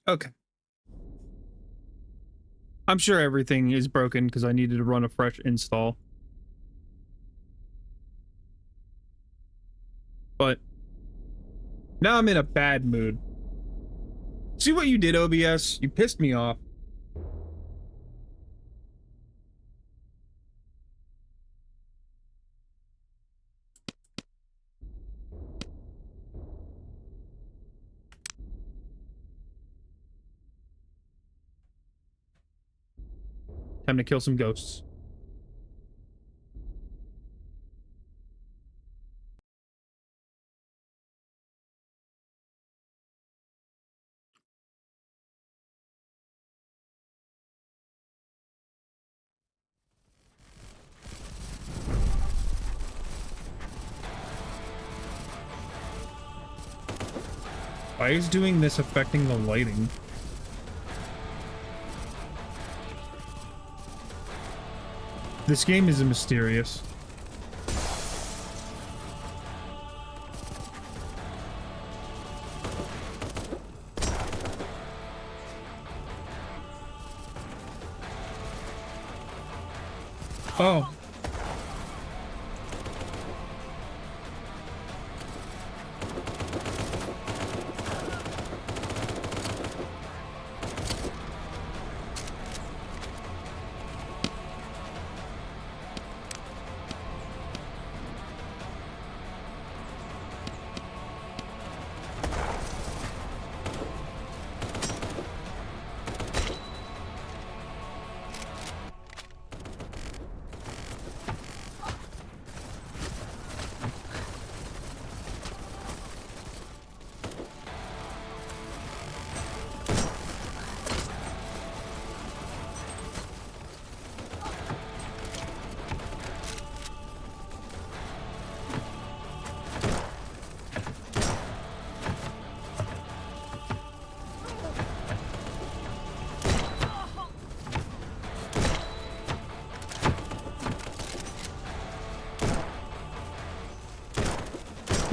Okay. I'm sure everything is broken because I needed to run a fresh install. But now I'm in a bad mood. See what you did, OBS? You pissed me off. Time to kill some ghosts. Why is doing this affecting the lighting? This game is mysterious. Oh.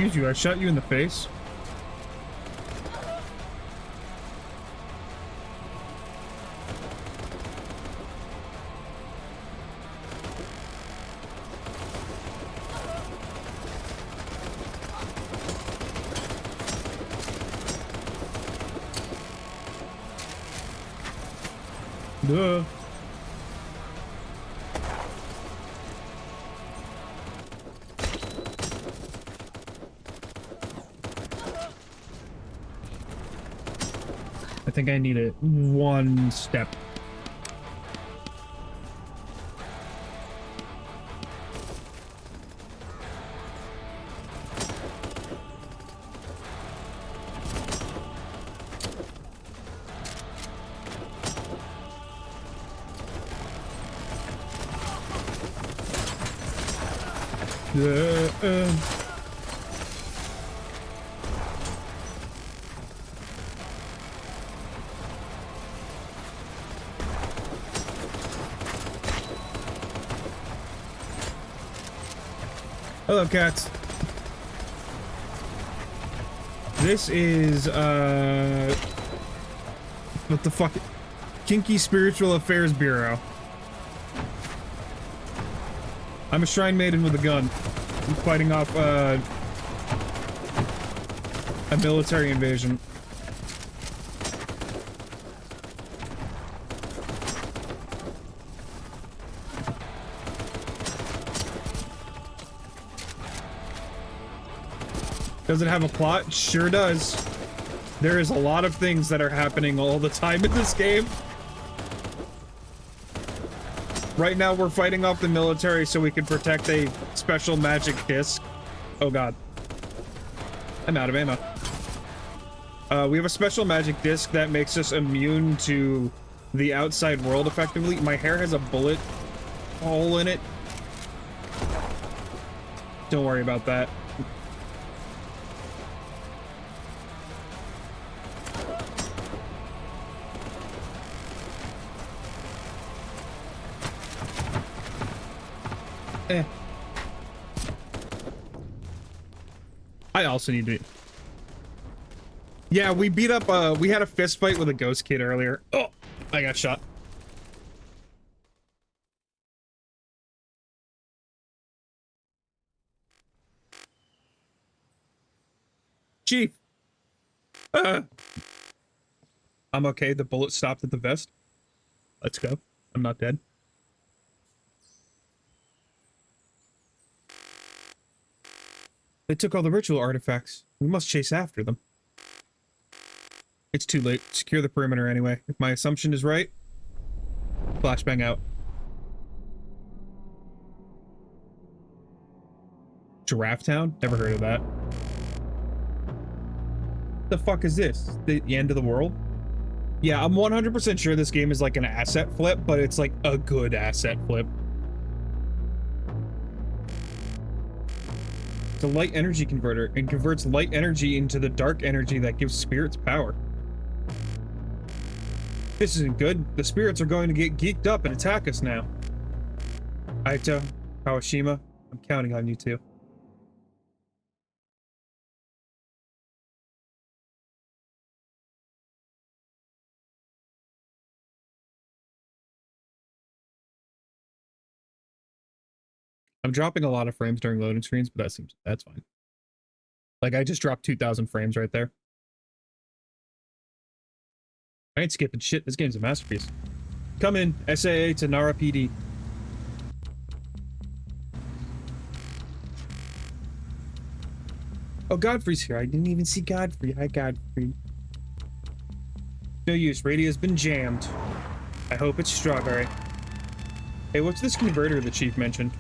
Excuse you, I shot you in the face. Duh. I think I need it one step. Hello, cats. This is, what the fuck? Kinki Spiritual Affairs Bureau. I'm a shrine maiden with a gun. I'm fighting off, a military invasion. Does it have a plot? Sure does. There is a lot of things that are happening all the time in this game. Right now, we're fighting off the military so we can protect a special magic disc. Oh god. I'm out of ammo. We have a special magic disc that makes us immune to the outside world effectively. My hair has a bullet hole in it. Don't worry about that. I also need to... Yeah, we beat up, we had a fist fight with a ghost kid earlier. Oh, I got shot. Chief. I'm okay. The bullet stopped at the vest. Let's go. I'm not dead. They took all the ritual artifacts. We must chase after them. It's too late. Secure the perimeter anyway. If my assumption is right, flashbang out. Giraffe Town? Never heard of that. The fuck is this? The end of the world? Yeah, I'm 100% sure this game is like an asset flip, but it's like a good asset flip. It's a light energy converter and converts light energy into the dark energy that gives spirits power. This isn't good. The spirits are going to get geeked up and attack us now. Aito, Kawashima, I'm counting on you two. I'm dropping a lot of frames during loading screens, but that's fine. Like, I just dropped 2,000 frames right there. I ain't skipping shit. This game's a masterpiece. Come in, SAA to Nara PD. Oh, Godfrey's here. I didn't even see Godfrey. Hi, Godfrey. No use. Radio's been jammed. I hope it's strawberry. Hey, what's this converter the chief mentioned?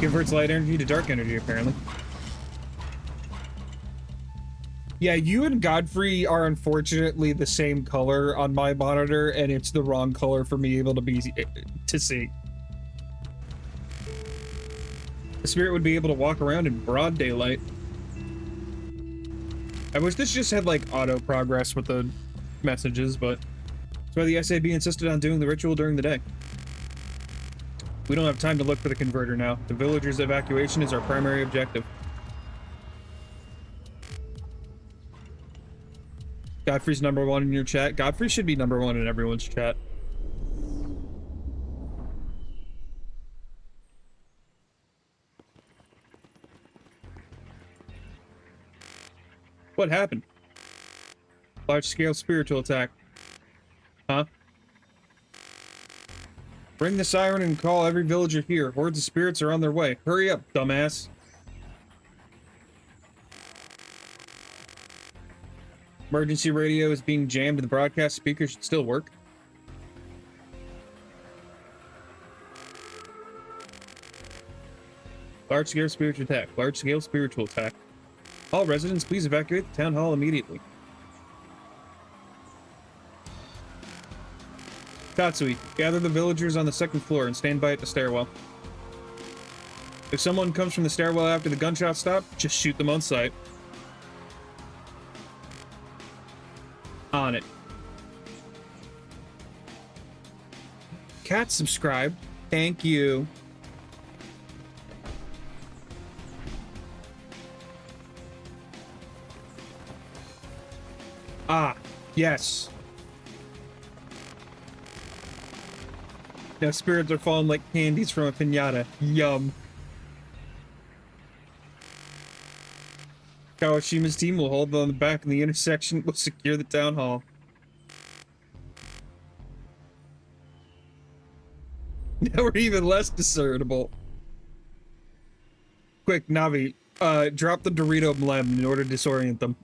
Converts light energy to dark energy, apparently. Yeah, you and Godfrey are unfortunately the same color on my monitor, and it's the wrong color for me to see. The spirit would be able to walk around in broad daylight. I wish this just had, like, auto progress with the messages, but that's why the SAB insisted on doing the ritual during the day. We don't have time to look for the converter now. The villagers' evacuation is our primary objective. Godfrey's #1 in your chat. Godfrey should be #1 in everyone's chat. What happened? Large-scale spiritual attack. Huh? Bring the siren and call every villager here. Hordes of spirits are on their way. Hurry up, dumbass. Emergency radio is being jammed and the broadcast speaker should still work. Large-scale spiritual attack. Large-scale spiritual attack. All residents, please evacuate the town hall immediately. Tatsui, gather the villagers on the 2nd floor and stand by at the stairwell. If someone comes from the stairwell after the gunshot stop, just shoot them on sight. On it. Cat subscribed. Thank you. Ah, yes. Now spirits are falling like candies from a piñata. Yum. Kawashima's team will hold on the back in the intersection. Will secure the town hall. Now we're even less discernible. Quick, Navi, drop the Dorito blem in order to disorient them.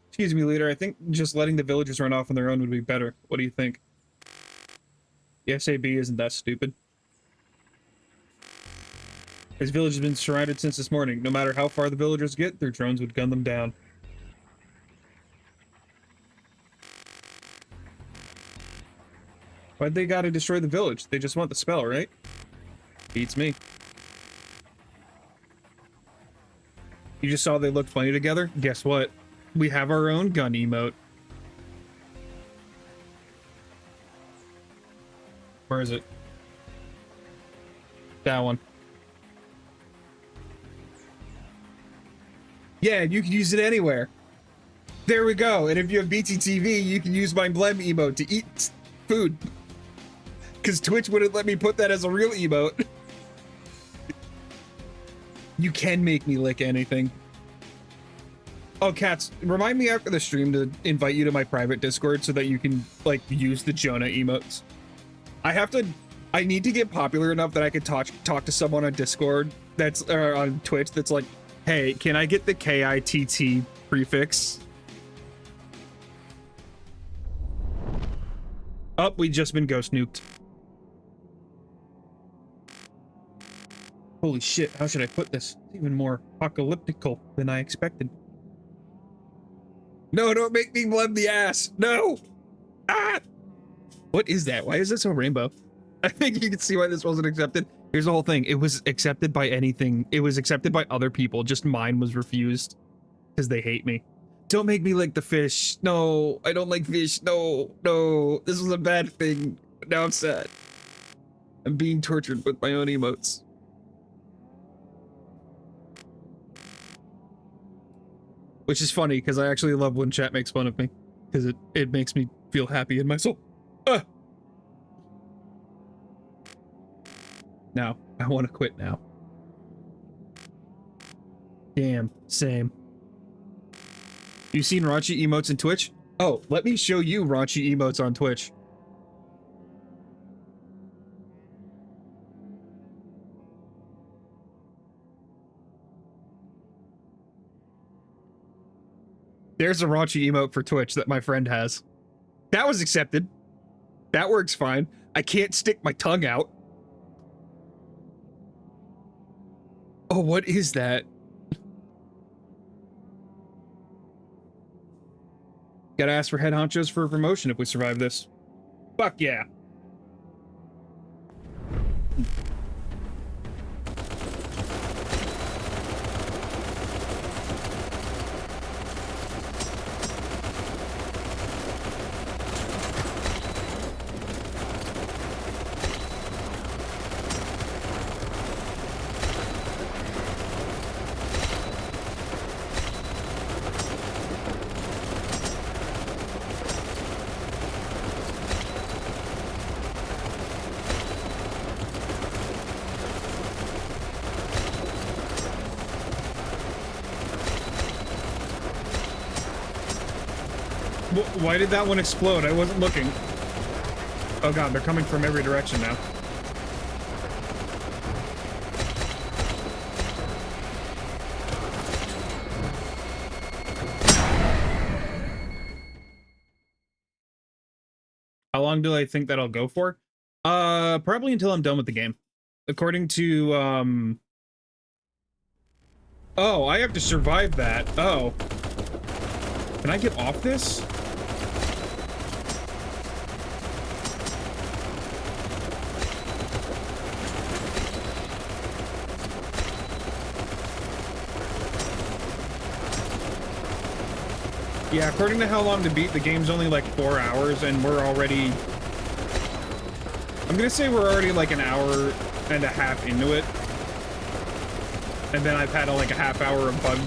Excuse me, leader. I think just letting the villagers run off on their own would be better. What do you think? The SAB isn't that stupid. This village has been surrounded since this morning. No matter how far the villagers get, their drones would gun them down. Why'd they gotta destroy the village? They just want the spell, right? Beats me. You just saw they looked funny together? Guess what? We have our own gun emote. Where is it? That one. Yeah, you can use it anywhere. There we go. And if you have BTTV, you can use my blem emote to eat food. Because Twitch wouldn't let me put that as a real emote. You can make me lick anything. Oh, Cats, remind me after the stream to invite you to my private Discord so that you can, like, use the Jonah emotes. I need to get popular enough that I could talk to someone on Discord that's, or on Twitch that's like, hey, can I get the KITT prefix? Oh, we just been ghost nuked. Holy shit, how should I put this? It's even more apocalyptical than I expected. No, don't make me blem the ass. No. Ah. What is that? Why is it so rainbow? I think you can see why this wasn't accepted. Here's the whole thing. It was accepted by anything. It was accepted by other people. Just mine was refused because they hate me. Don't make me like the fish. No, I don't like fish. No, no. This was a bad thing. Now I'm sad. I'm being tortured with my own emotes. Which is funny because I actually love when chat makes fun of me because it makes me feel happy in my soul. Now, I want to quit now. Damn, same. You seen raunchy emotes in Twitch? Oh, let me show you raunchy emotes on Twitch. There's a raunchy emote for Twitch that my friend has. That was accepted. That works fine. I can't stick my tongue out. Oh, what is that? Gotta ask for head honchos for a promotion if we survive this. Fuck yeah. Why did that one explode? I wasn't looking. Oh god, they're coming from every direction now. How long do I think that'll go for? Probably until I'm done with the game. According to, Oh, I have to survive that. Oh. Can I get off this? Yeah, according to how long to beat, the game's only like 4 hours, and we're already... I'm gonna say we're already like an hour and a half into it. And then I've had like a half hour of bug.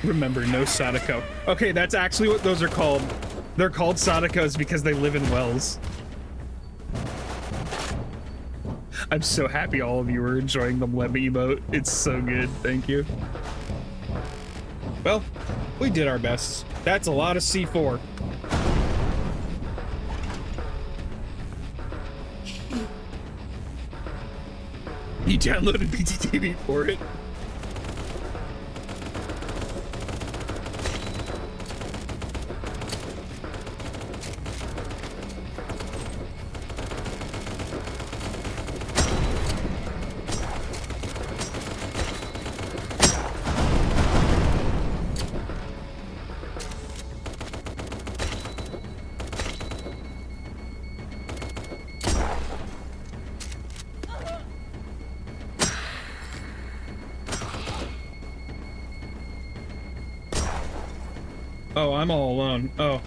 Remember, no Sadako. Okay, that's actually what those are called. They're called Sadakos because they live in wells. I'm so happy all of you are enjoying the Lem emote. It's so good, thank you. Well, we did our best. That's a lot of C4. You downloaded BTTV for it? Oh, I'm all alone. Oh.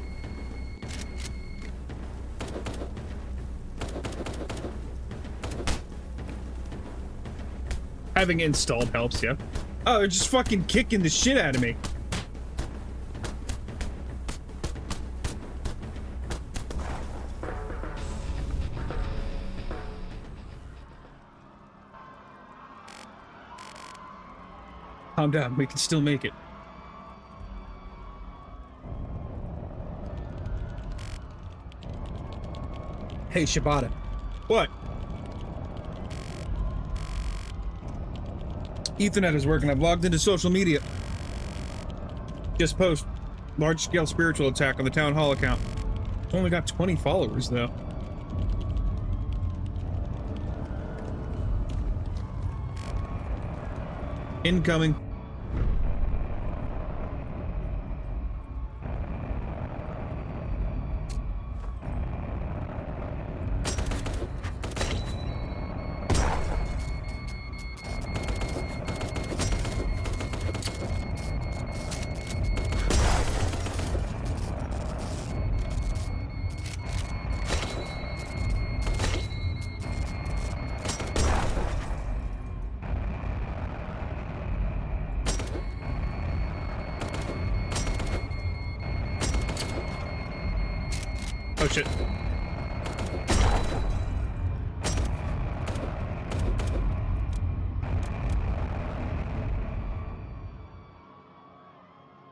Having it installed helps, yeah. Oh, they're just fucking kicking the shit out of me. Calm down, we can still make it. Hey, Shibata. What? Ethernet is working. I've logged into social media. Just post. Large-scale spiritual attack on the town hall account. Only got 20 followers, though. Incoming. Oh shit.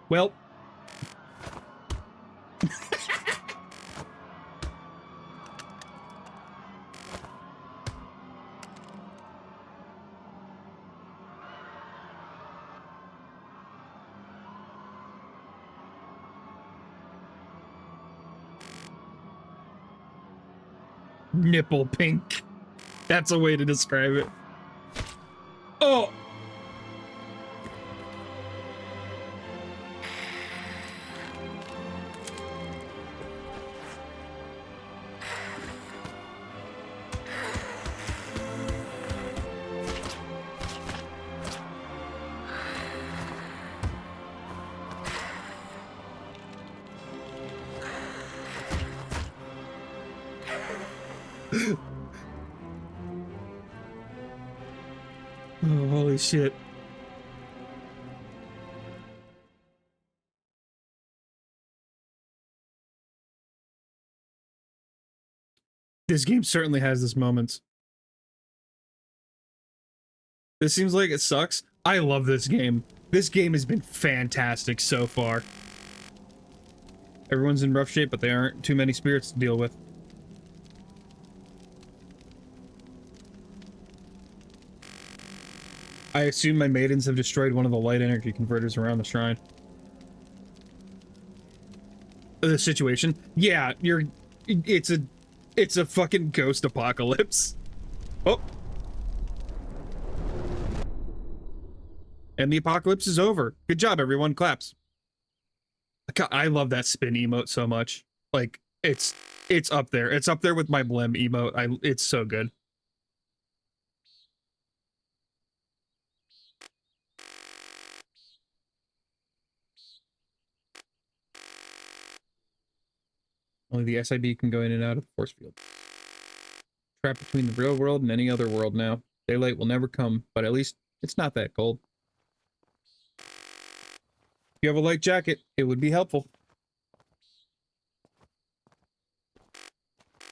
Well. Nipple pink. That's a way to describe it. Oh! Oh, holy shit. This game certainly has its moments. This seems like it sucks. I love this game. This game has been fantastic so far. Everyone's in rough shape, but there aren't too many spirits to deal with. I assume my maidens have destroyed one of the light energy converters around the shrine. The situation? Yeah, it's a fucking ghost apocalypse. Oh. And the apocalypse is over. Good job, everyone. Claps. God, I love that spin emote so much. Like, it's up there. It's up there with my Blem emote. It's so good. Only the SIB can go in and out of the force field. Trapped between the real world and any other world now. Daylight will never come, but at least it's not that cold. If you have a light jacket, it would be helpful.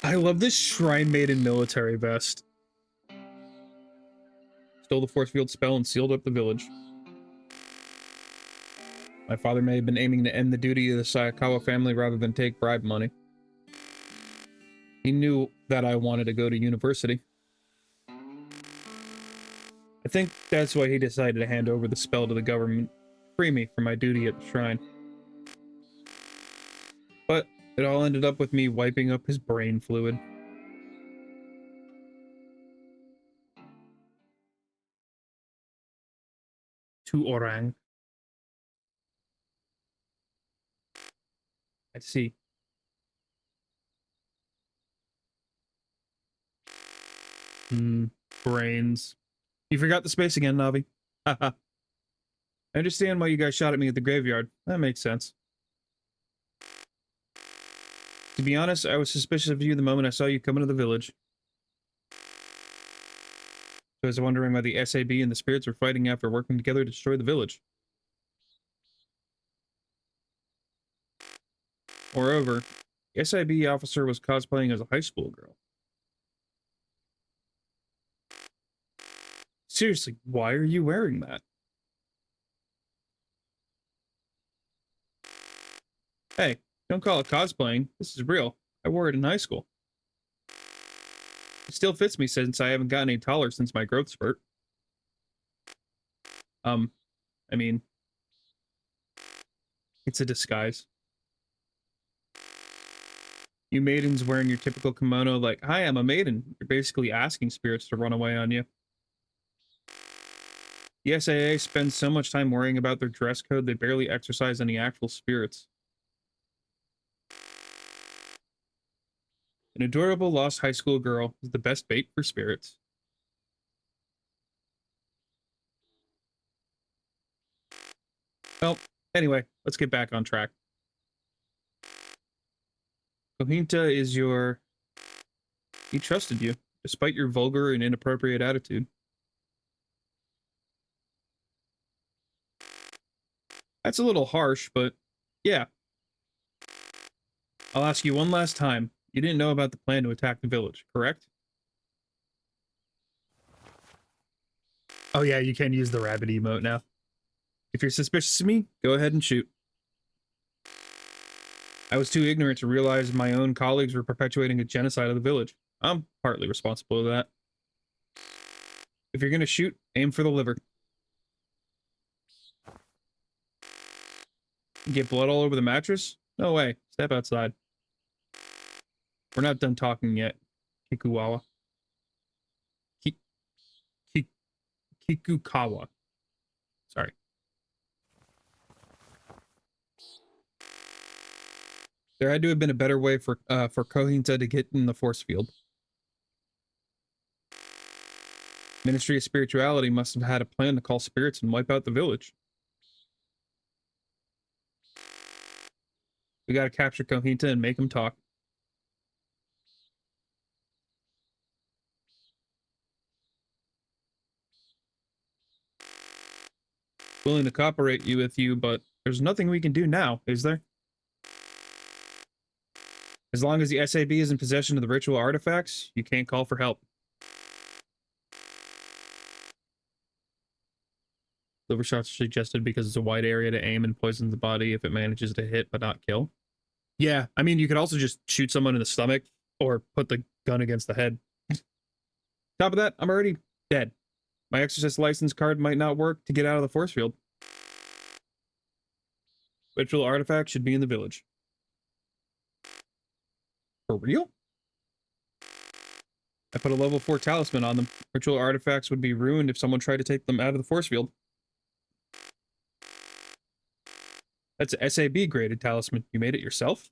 I love this Shrine Maiden military vest. Stole the force field spell and sealed up the village. My father may have been aiming to end the duty of the Sayakawa family rather than take bribe money. He knew that I wanted to go to university. I think that's why he decided to hand over the spell to the government, free me from my duty at the shrine. But it all ended up with me wiping up his brain fluid. To Orang. I see. Brains. You forgot the space again, Navi. Haha. I understand why you guys shot at me at the graveyard. That makes sense. To be honest, I was suspicious of you the moment I saw you come into the village. So I was wondering why the SAB and the spirits were fighting after working together to destroy the village. Moreover, the SIB officer was cosplaying as a high school girl. Seriously, why are you wearing that? Hey, don't call it cosplaying. This is real. I wore it in high school. It still fits me since I haven't gotten any taller since my growth spurt. I mean, it's a disguise. You maidens wearing your typical kimono like, hi, I'm a maiden. You're basically asking spirits to run away on you. The SAA spends so much time worrying about their dress code, they barely exercise any actual spirits. An adorable lost high school girl is the best bait for spirits. Well, anyway, let's get back on track. Kohinta is your... He trusted you, despite your vulgar and inappropriate attitude. That's a little harsh, but yeah. I'll ask you one last time. You didn't know about the plan to attack the village, correct? Oh yeah, you can use the rabbit emote now. If you're suspicious of me, go ahead and shoot. I was too ignorant to realize my own colleagues were perpetuating a genocide of the village. I'm partly responsible for that. If you're gonna shoot, aim for the liver. Get blood all over the mattress? No way. Step outside. We're not done talking yet, Kikukawa. Kikukawa. Sorry. There had to have been a better way for Kohinta to get in the force field. Ministry of Spirituality must have had a plan to call spirits and wipe out the village. We gotta capture Kohinta and make him talk. Willing to cooperate with you, but there's nothing we can do now, is there? As long as the SAB is in possession of the ritual artifacts, you can't call for help. Liver shots are suggested because it's a wide area to aim and poisons the body if it manages to hit but not kill. Yeah, I mean, you could also just shoot someone in the stomach or put the gun against the head. Top of that, I'm already dead. My exorcist license card might not work to get out of the force field. Ritual artifact should be in the village. For real? I put a level 4 talisman on them. Ritual artifacts would be ruined if someone tried to take them out of the force field. That's a SAB graded talisman. You made it yourself?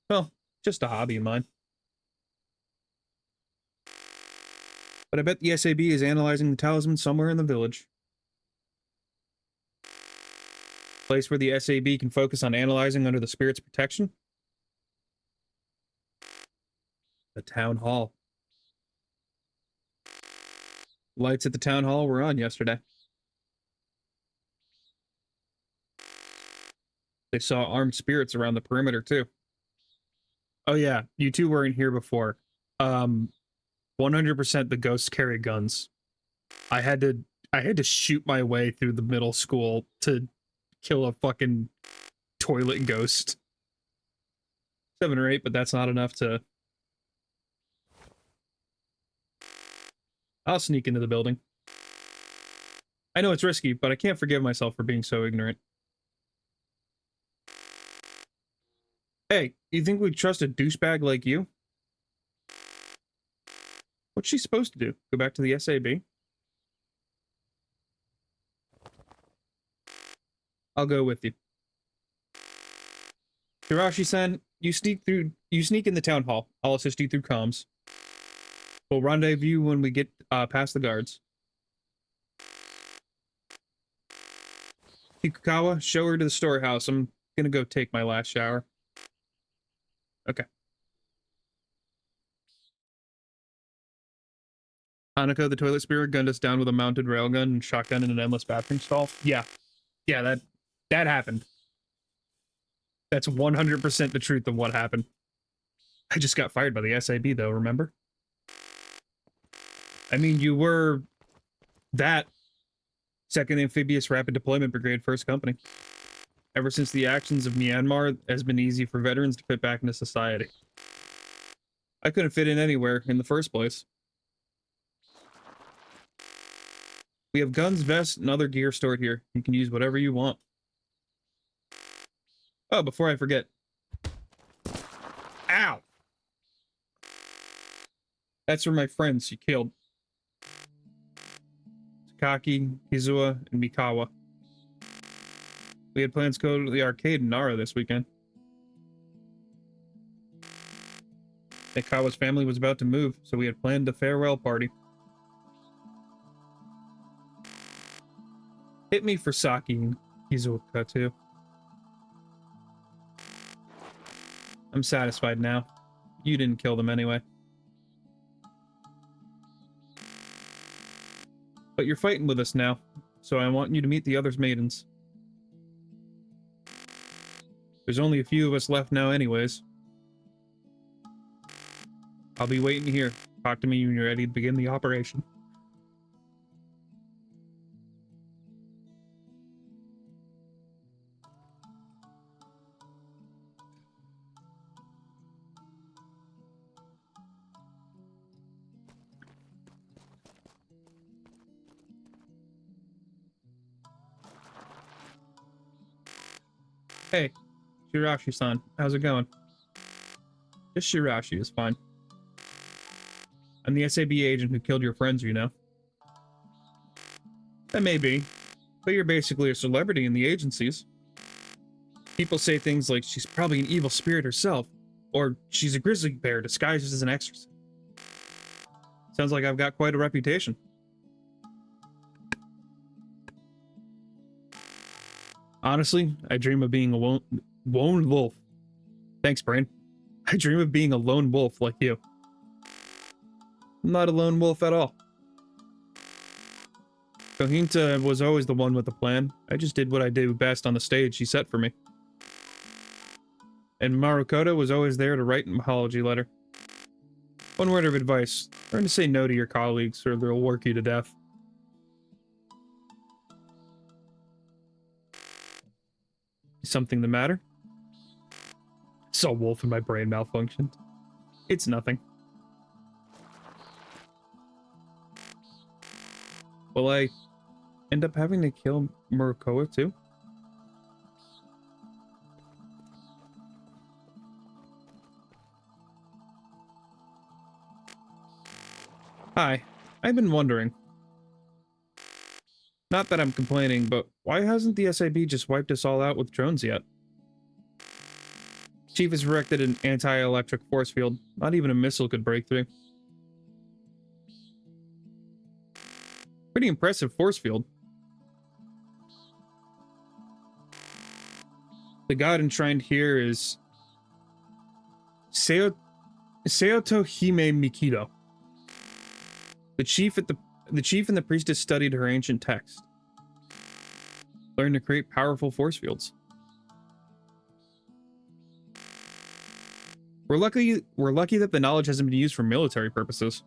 Well, just a hobby of mine. But I bet the SAB is analyzing the talisman somewhere in the village. Place where the SAB can focus on analyzing under the spirit's protection? The town hall. Lights at the town hall were on yesterday. They saw armed spirits around the perimeter, too. Oh yeah, you two weren't here before. 100% the ghosts carry guns. I had to shoot my way through the middle school to kill a fucking toilet ghost. 7 or 8, but that's not enough to... I'll sneak into the building. I know it's risky, but I can't forgive myself for being so ignorant. Hey, you think we'd trust a douchebag like you? What's she supposed to do? Go back to the SAB? I'll go with you. Hirashi-san, you sneak in the town hall. I'll assist you through comms. We'll rendezvous when we get past the guards. Kikukawa, show her to the storehouse. I'm gonna go take my last shower. Okay. Hanukkah, the toilet spirit, gunned us down with a mounted railgun and shotgun in an endless bathroom stall. Yeah. Yeah, that happened. That's 100% the truth of what happened. I just got fired by the SAB, though, remember? I mean, you were that 2nd Amphibious Rapid Deployment Brigade 1st Company. Ever since the actions of Myanmar, it has been easy for veterans to fit back into society. I couldn't fit in anywhere in the first place. We have guns, vests, and other gear stored here. You can use whatever you want. Oh, before I forget. Ow! That's for my friends you killed. Takaki, Kizua, and Mikawa. We had plans to go to the arcade in Nara this weekend. Mikawa's family was about to move, so we had planned a farewell party. Hit me for Saki and Kizuka, too. I'm satisfied now. You didn't kill them anyway. But you're fighting with us now, so I want you to meet the other maidens. There's only a few of us left now anyways. I'll be waiting here. Talk to me when you're ready to begin the operation. Hey, Shirashi-san, how's it going? Just Shirashi is fine. I'm the SAB agent who killed your friends, you know. That may be, but you're basically a celebrity in the agencies. People say things like she's probably an evil spirit herself, or she's a grizzly bear disguised as an exorcist. Sounds like I've got quite a reputation. Honestly, I dream of being a lone wolf. Thanks, Brain. I dream of being a lone wolf like you. I'm not a lone wolf at all. Kohinta was always the one with the plan. I just did what I do best on the stage she set for me. And Marukoto was always there to write an apology letter. One word of advice. Learn to say no to your colleagues or they'll work you to death. Is something the matter? Saw wolf and my brain malfunctioned. It's nothing. Will I end up having to kill Murakoa too? Hi, I've been wondering. Not that I'm complaining, but why hasn't the SIB just wiped us all out with drones yet? Chief has erected an anti-electric force field. Not even a missile could break through. Pretty impressive force field. The god enshrined here is Seoto Hime Mikido. The chief and the priestess studied her ancient text. Learned to create powerful force fields. We're lucky that the knowledge hasn't been used for military purposes.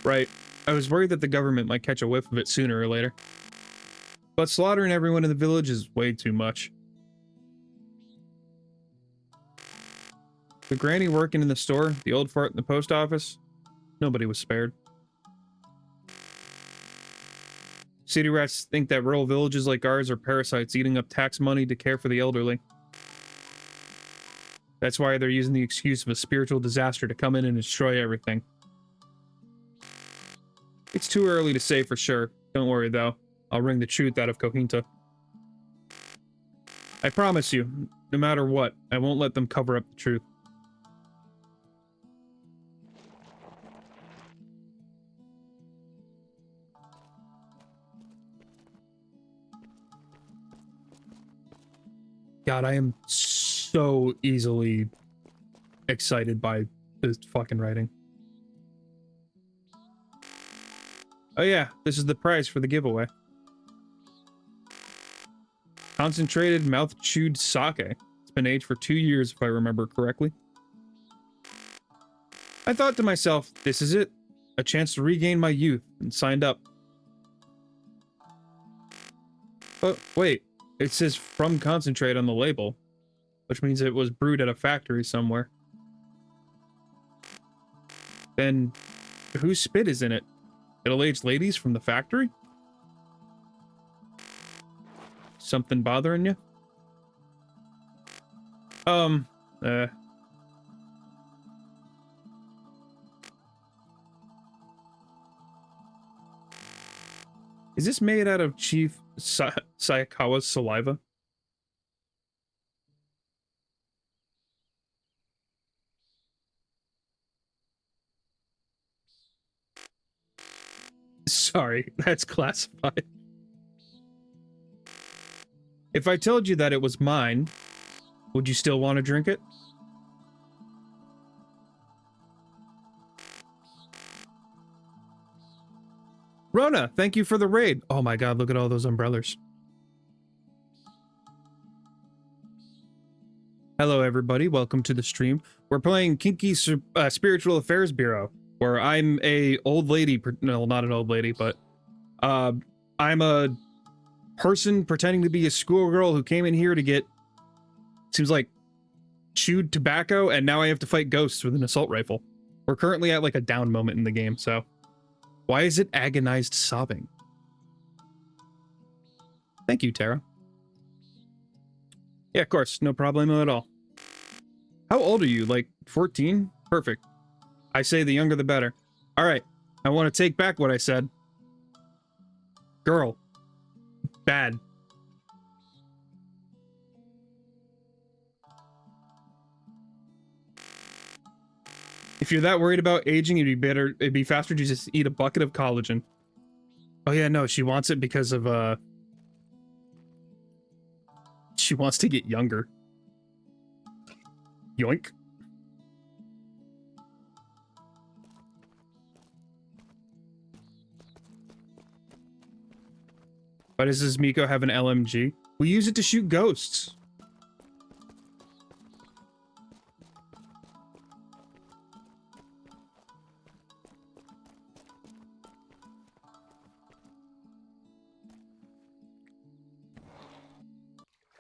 Right. I was worried that the government might catch a whiff of it sooner or later. But slaughtering everyone in the village is way too much. The granny working in the store, the old fart in the post office, nobody was spared. City rats think that rural villages like ours are parasites eating up tax money to care for the elderly. That's why they're using the excuse of a spiritual disaster to come in and destroy everything. It's too early to say for sure. Don't worry though. I'll wring the truth out of Kohinta. I promise you, no matter what, I won't let them cover up the truth. God, I am so easily excited by this fucking writing. Oh yeah, this is the prize for the giveaway. Concentrated mouth-chewed sake. It's been aged for 2 years, if I remember correctly. I thought to myself, this is it. A chance to regain my youth, and signed up. But wait, it says from concentrate on the label, which means it was brewed at a factory somewhere. Then, whose spit is in it? Middle-aged ladies from the factory? Something bothering you? Is this made out of Chief Sayakawa's saliva? Sorry, that's classified. If I told you that it was mine, would you still want to drink it? Rona, thank you for the raid. Oh my god, look at all those umbrellas. Hello everybody, welcome to the stream. We're playing Kinki Spiritual Affairs Bureau, where I'm a old lady, no, not an old lady, but I'm a person pretending to be a schoolgirl who came in here to get, seems like, chewed tobacco, and now I have to fight ghosts with an assault rifle. We're currently at like a down moment in the game, so why is it agonized sobbing? Thank you, Tara. Yeah, of course, no problemo at all. How old are you? Like 14? Perfect. I say the younger the better. All right, I want to take back what I said. Girl. Bad. If you're that worried about aging, it'd be faster to just eat a bucket of collagen. Oh yeah, no, she wants it because of, she wants to get younger. Yoink. Why does Miko have an LMG? We use it to shoot ghosts.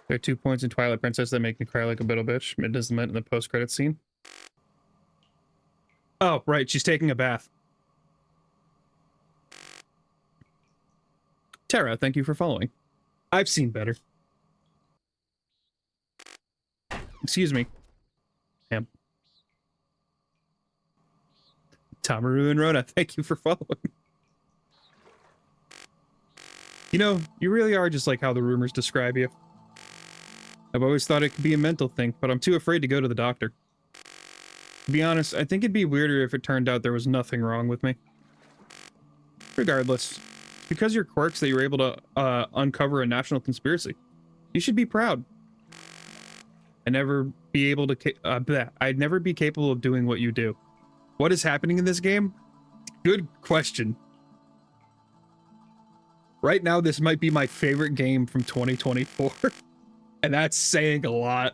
There are 2 points in Twilight Princess that make me cry like a little bitch. It doesn't meant in the post-credit scene. Oh, right, she's taking a bath. Tara, thank you for following. I've seen better. Excuse me. Damn. Tamaru and Rhoda, thank you for following. You know, you really are just like how the rumors describe you. I've always thought it could be a mental thing, but I'm too afraid to go to the doctor. To be honest, I think it'd be weirder if it turned out there was nothing wrong with me. Regardless, it's because of your quirks that you were able to uncover a national conspiracy. You should be proud. I'd never be capable of doing what you do. What is happening in this game? Good question. Right now, this might be my favorite game from 2024. And that's saying a lot.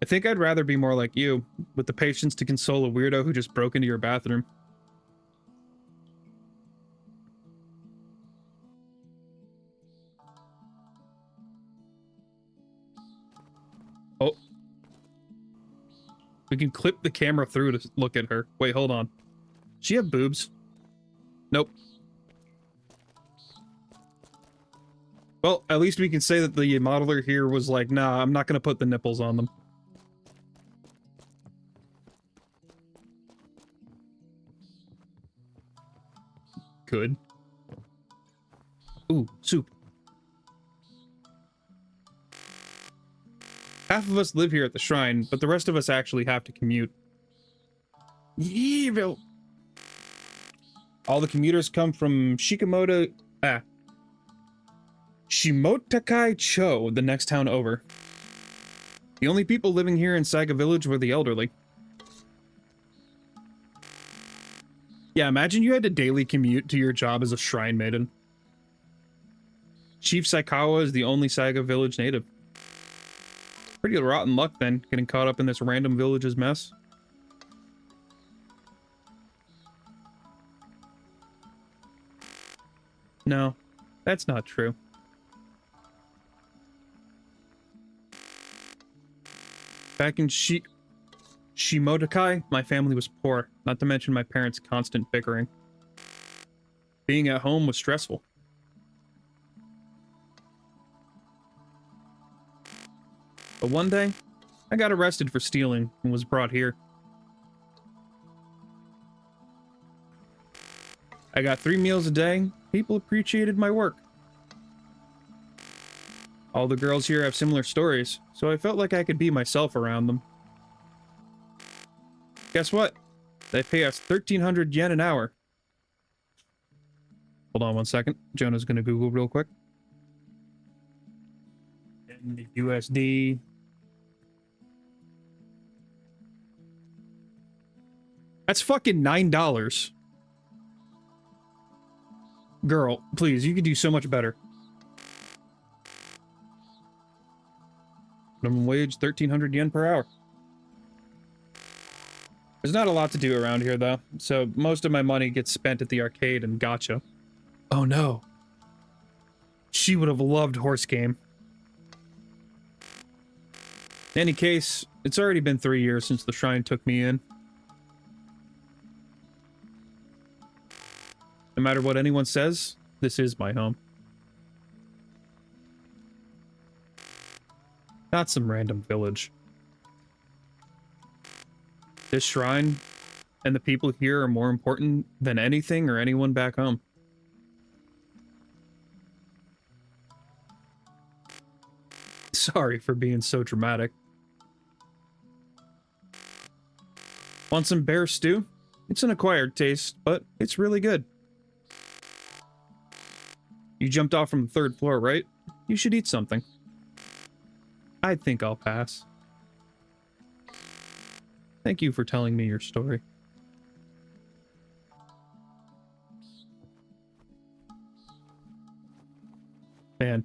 I think I'd rather be more like you, with the patience to console a weirdo who just broke into your bathroom. Oh. We can clip the camera through to look at her. Wait, hold on. Does she have boobs? Nope. Well, at least we can say that the modeler here was like, nah, I'm not gonna put the nipples on them. Good. Ooh, soup. Half of us live here at the shrine, but the rest of us actually have to commute. Evil. All the commuters come from Shimotakai Cho, the next town over. The only people living here in Saga Village were the elderly. Yeah, imagine you had to daily commute to your job as a shrine maiden. Chief Saikawa is the only Saga Village native. Pretty rotten luck then, getting caught up in this random village's mess. No, that's not true. Back in Shimodakai, my family was poor, not to mention my parents' constant bickering. Being at home was stressful. But one day, I got arrested for stealing and was brought here. I got 3 meals a day. People appreciated my work. All the girls here have similar stories, so I felt like I could be myself around them. Guess what? They pay us 1,300 yen an hour. Hold on one second. Jonah's gonna Google real quick. In the USD. That's fucking $9. Girl, please, you could do so much better. Minimum wage, 1,300 yen per hour. There's not a lot to do around here, though, so most of my money gets spent at the arcade and gacha. Oh no. She would have loved Horse Game. In any case, it's already been 3 years since the shrine took me in. No matter what anyone says, this is my home. Not some random village. This shrine and the people here are more important than anything or anyone back home. Sorry for being so dramatic. Want some bear stew? It's an acquired taste, but it's really good. You jumped off from the 3rd floor, right? You should eat something. I think I'll pass. Thank you for telling me your story. Man.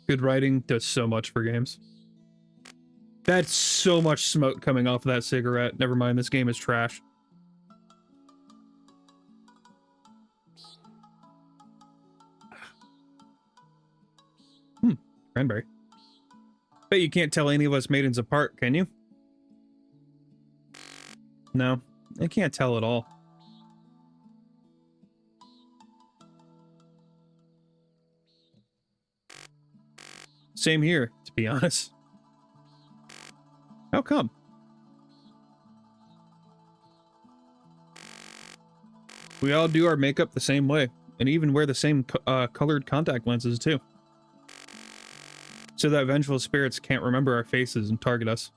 Good writing does so much for games. That's so much smoke coming off of that cigarette. Never mind, this game is trash. Cranberry. Bet you can't tell any of us maidens apart, can you? No, I can't tell at all. Same here, to be honest. How come? We all do our makeup the same way, and even wear the same colored contact lenses too. So that vengeful spirits can't remember our faces and target us.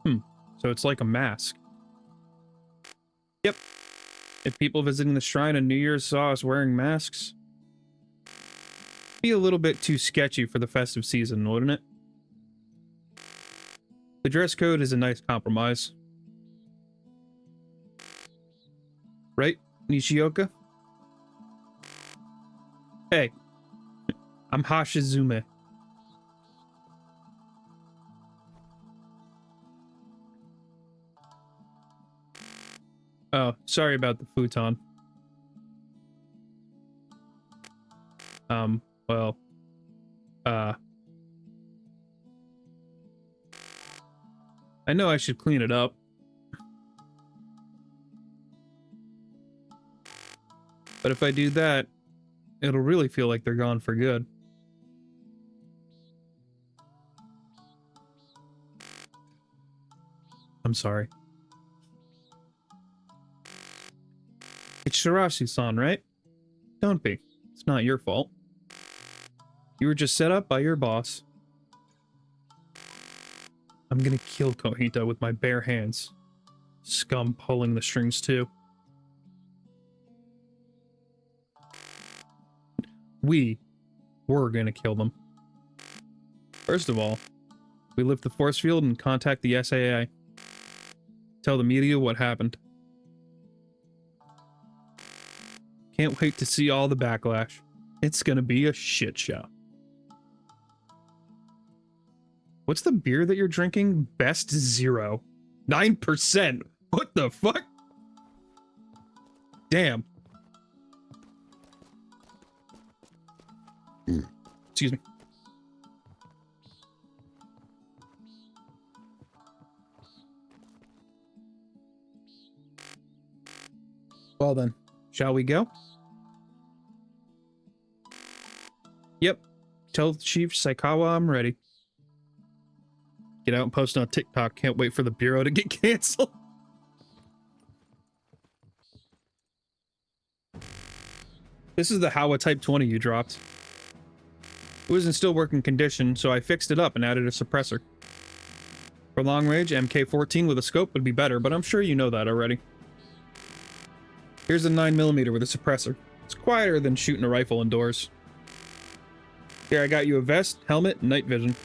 So it's like a mask. Yep. If people visiting the shrine on New Year's saw us wearing masks, it'd be a little bit too sketchy for the festive season, wouldn't it? The dress code is a nice compromise. Right, Nishioka? Hey. I'm Hashizume. Oh, sorry about the futon. Well, I know I should clean it up. But if I do that, it'll really feel like they're gone for good. I'm sorry. It's Shirashi-san, right? Don't be. It's not your fault. You were just set up by your boss. I'm gonna kill Kohita with my bare hands. Scum pulling the strings too. We We're gonna kill them. First of all, we lift the force field and contact the SAA. Tell the media what happened. Can't wait to see all the backlash. It's gonna be a shit show. What's the beer that you're drinking? Best Zero. 9%. What the fuck? Damn. Excuse me. Well then, shall we go? Yep. Tell Chief Saikawa I'm ready. Get out and post on TikTok. Can't wait for the Bureau to get canceled. This is the Howa Type 20 you dropped. It was in still working condition, so I fixed it up and added a suppressor. For long range, MK14 with a scope would be better, but I'm sure you know that already. Here's a 9mm with a suppressor. It's quieter than shooting a rifle indoors. Here, I got you a vest, helmet, and night vision.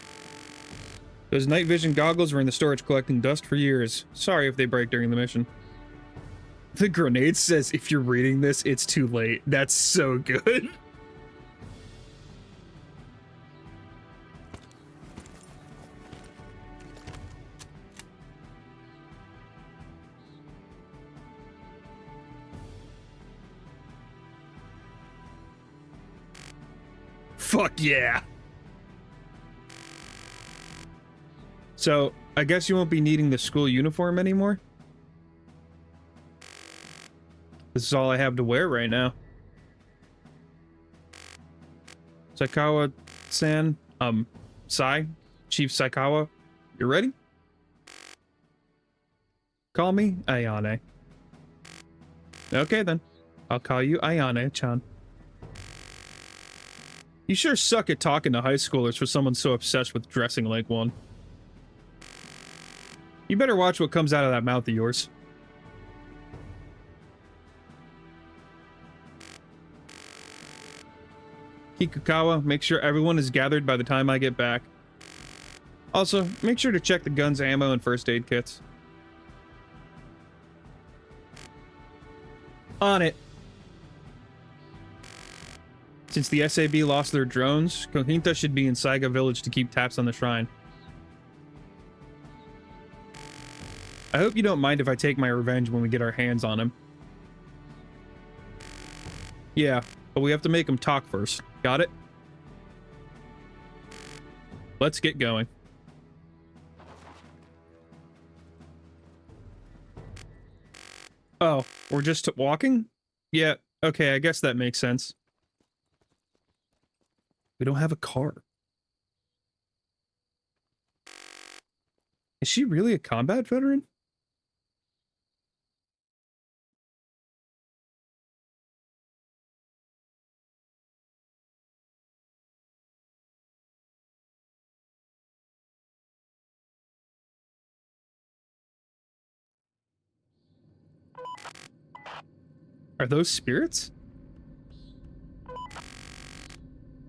Those night vision goggles were in the storage collecting dust for years. Sorry if they break during the mission. The grenade says, if you're reading this, it's too late. That's so good. Fuck yeah. So, I guess you won't be needing the school uniform anymore? This is all I have to wear right now. Saikawa-san, Chief Saikawa, you ready? Call me Ayane. Okay then, I'll call you Ayane-chan. You sure suck at talking to high schoolers for someone so obsessed with dressing like one. You better watch what comes out of that mouth of yours. Kikukawa, make sure everyone is gathered by the time I get back. Also, make sure to check the guns, ammo, and first aid kits. On it. Since the SAB lost their drones, Kohinta should be in Saiga village to keep taps on the shrine. I hope you don't mind if I take my revenge when we get our hands on him. Yeah, but we have to make him talk first. Got it? Let's get going. Oh, we're just walking? Yeah, okay, I guess that makes sense. We don't have a car. Is she really a combat veteran? Are those spirits?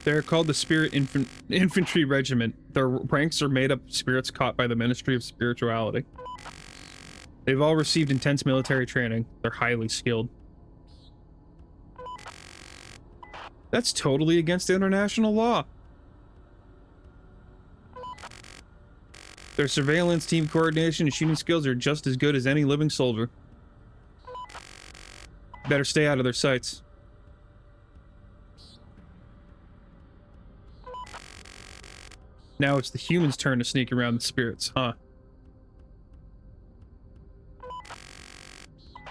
They're called the Spirit Infantry Regiment. Their ranks are made up of spirits caught by the Ministry of Spirituality. They've all received intense military training. They're highly skilled. That's totally against international law. Their surveillance, team coordination, and shooting skills are just as good as any living soldier. Better stay out of their sights. Now it's the humans' turn to sneak around the spirits, huh?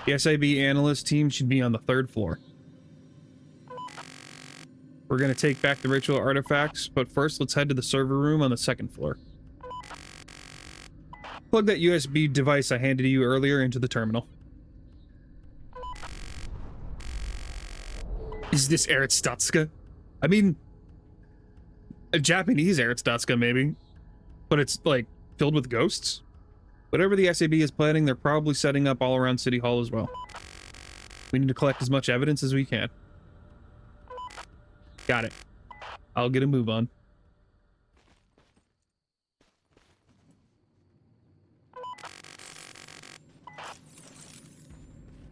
The SIB analyst team should be on the 3rd floor. We're gonna take back the ritual artifacts, but first let's head to the server room on the 2nd floor. Plug that USB device I handed you earlier into the terminal. Is this Eretstatska? I mean, a Japanese Eretstatska, maybe. But it's, like, filled with ghosts? Whatever the SAB is planning, they're probably setting up all around City Hall as well. We need to collect as much evidence as we can. Got it. I'll get a move on.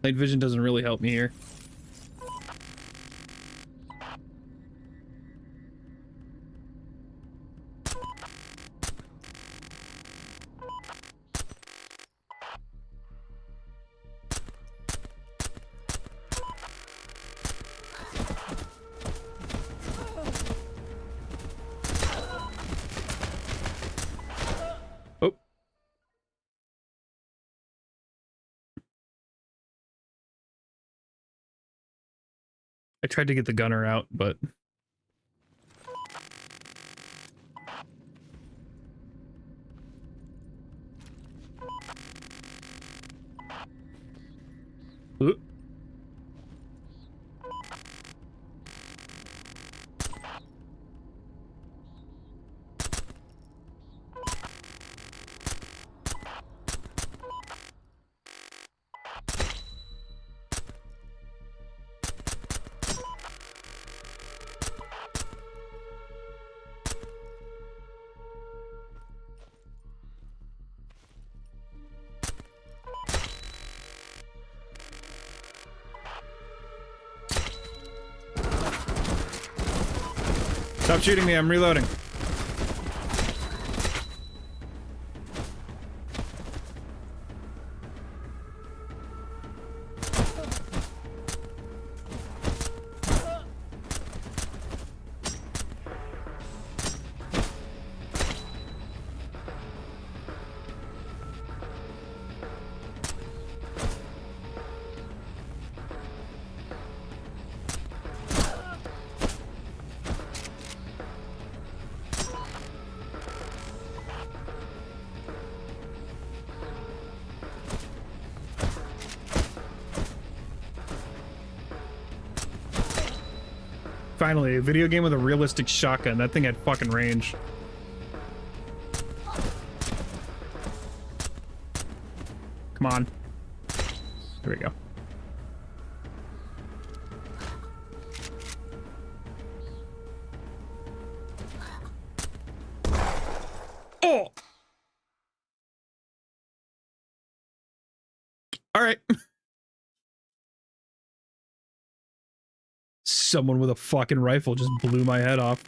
Night vision doesn't really help me here. Oh. I tried to get the gunner out, but... Ooh. Stop shooting me, I'm reloading. Finally, a video game with a realistic shotgun. That thing had fucking range. Come on. There we go. Oh! All right. Someone with a fucking rifle just blew my head off.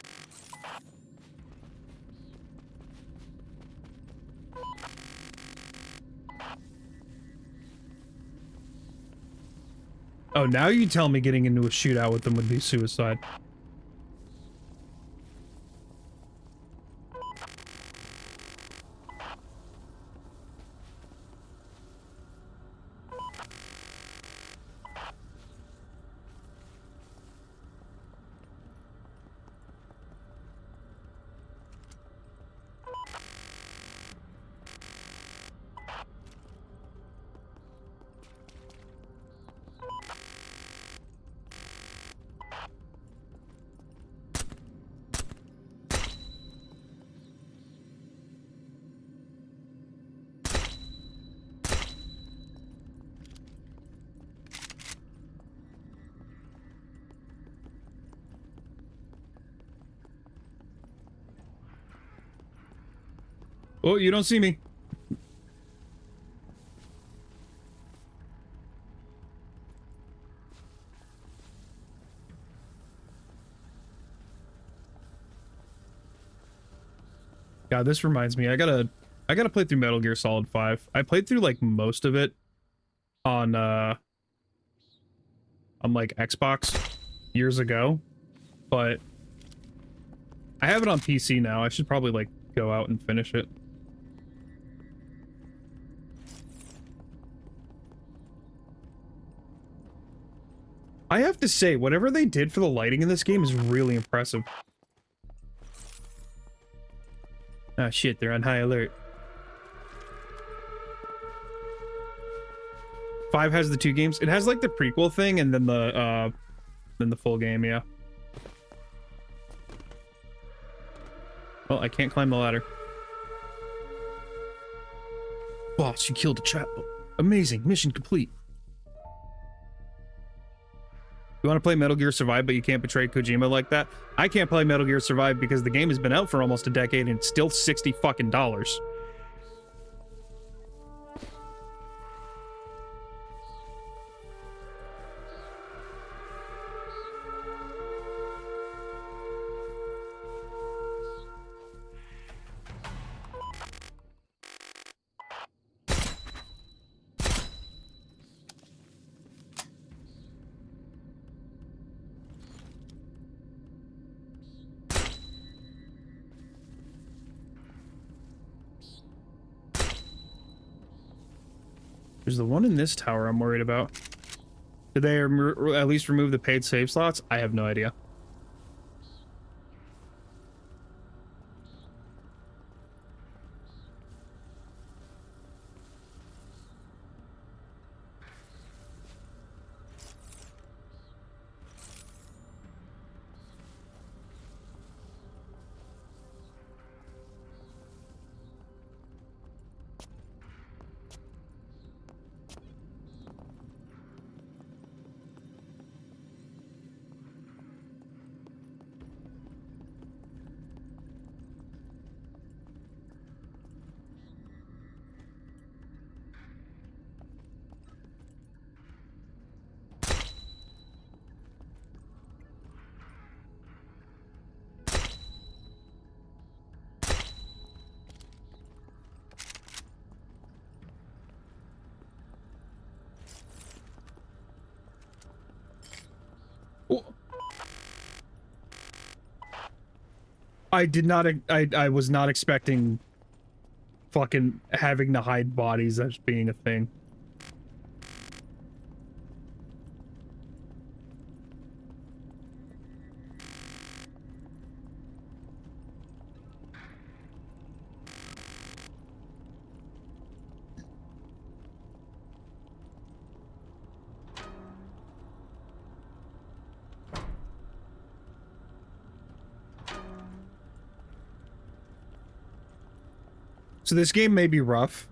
Oh, now you tell me getting into a shootout with them would be suicide. Oh, you don't see me. God, this reminds me. I gotta play through Metal Gear Solid 5. I played through like most of it on like Xbox years ago, but I have it on PC now. I should probably like go out and finish it. I have to say, whatever they did for the lighting in this game is really impressive. Ah, shit, they're on high alert. 5 has the 2 games. It has like the prequel thing and then the full game, yeah. Well, I can't climb the ladder. Boss, you killed a child. Amazing, mission complete. You want to play Metal Gear Survive, but you can't betray Kojima like that? I can't play Metal Gear Survive because the game has been out for almost a decade and it's still $60 fucking. There's the one in this tower I'm worried about. Did they at least remove the paid save slots? I have no idea. I did not, I was not expecting fucking having to hide bodies as being a thing. So this game may be rough.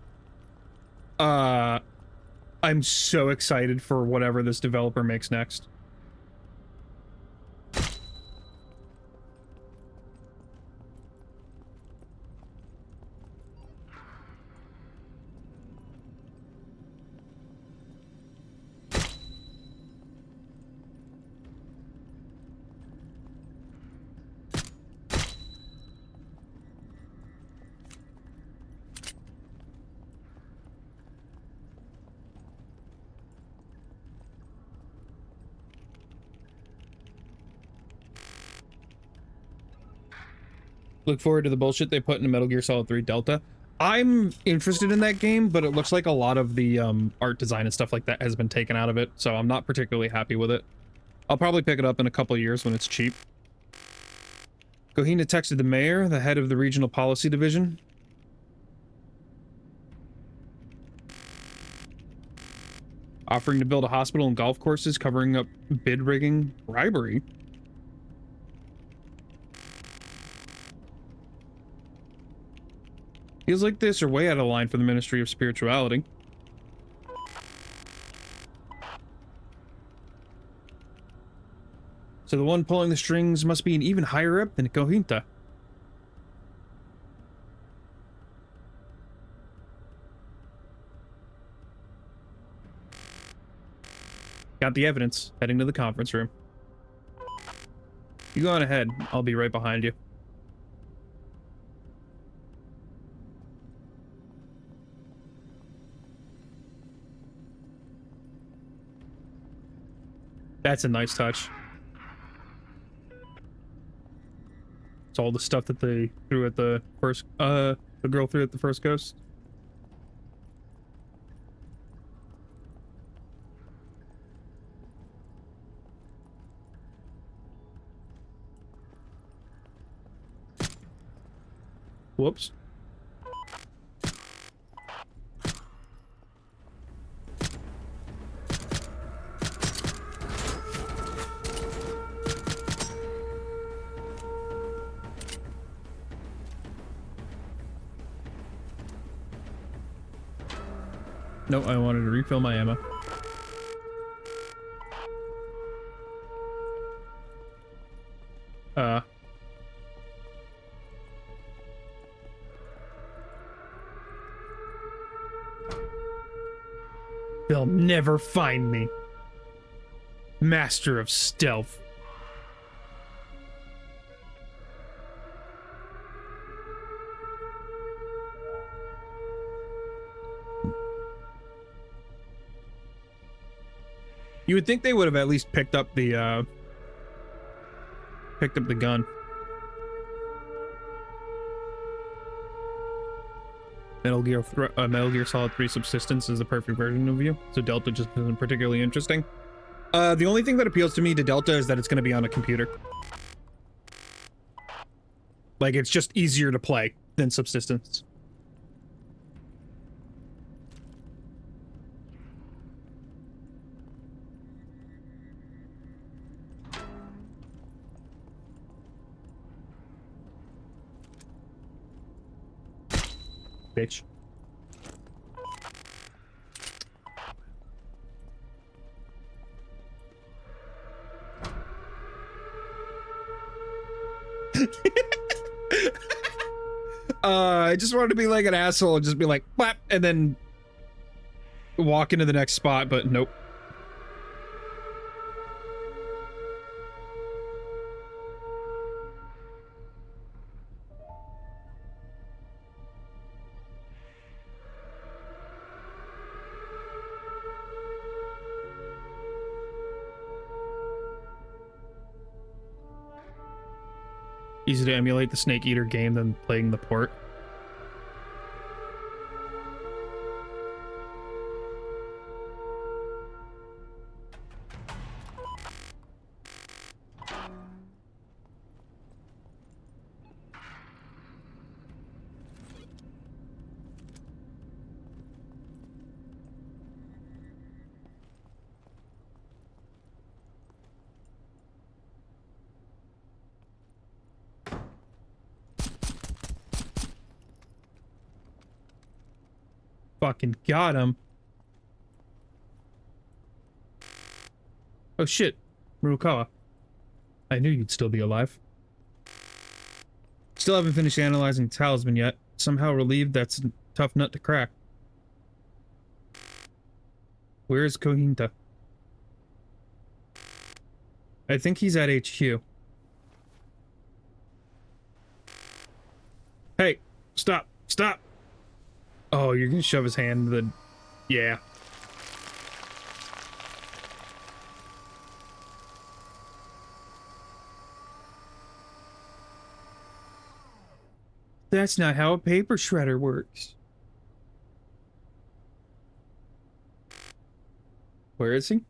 I'm so excited for whatever this developer makes next. Look forward to the bullshit they put into Metal Gear Solid 3 Delta. I'm interested in that game, but it looks like a lot of the art design and stuff like that has been taken out of it, so I'm not particularly happy with it. I'll probably pick it up in a couple years when it's cheap. Gohina texted the mayor, the head of the regional policy division. Offering to build a hospital and golf courses, covering up bid rigging, bribery. Feels like this are way out of line for the Ministry of Spirituality. So the one pulling the strings must be an even higher up than Gohina. Got the evidence. Heading to the conference room. You go on ahead. I'll be right behind you. That's a nice touch. It's all the stuff that they threw at the first, the girl threw at the first ghost. Whoops. No, I wanted to refill my ammo. They'll never find me. Master of stealth. You would think they would have at least picked up the gun. Metal Gear Solid 3 Subsistence is the perfect version of you, so Delta just isn't particularly interesting. The only thing that appeals to me to Delta is that it's going to be on a computer. Like, it's just easier to play than Subsistence. Bitch. I just wanted to be like an asshole and just be like, "Blap," and then walk into the next spot, but nope. Easy to emulate the Snake Eater game than playing the port. Fucking got him. Oh shit, Murukawa. I knew you'd still be alive. Still haven't finished analyzing the talisman yet. Somehow relieved that's a tough nut to crack. Where is Kohinta? I think he's at HQ. Hey, stop, stop! Oh, you're gonna shove his hand in the... Yeah. That's not how a paper shredder works. Where is he?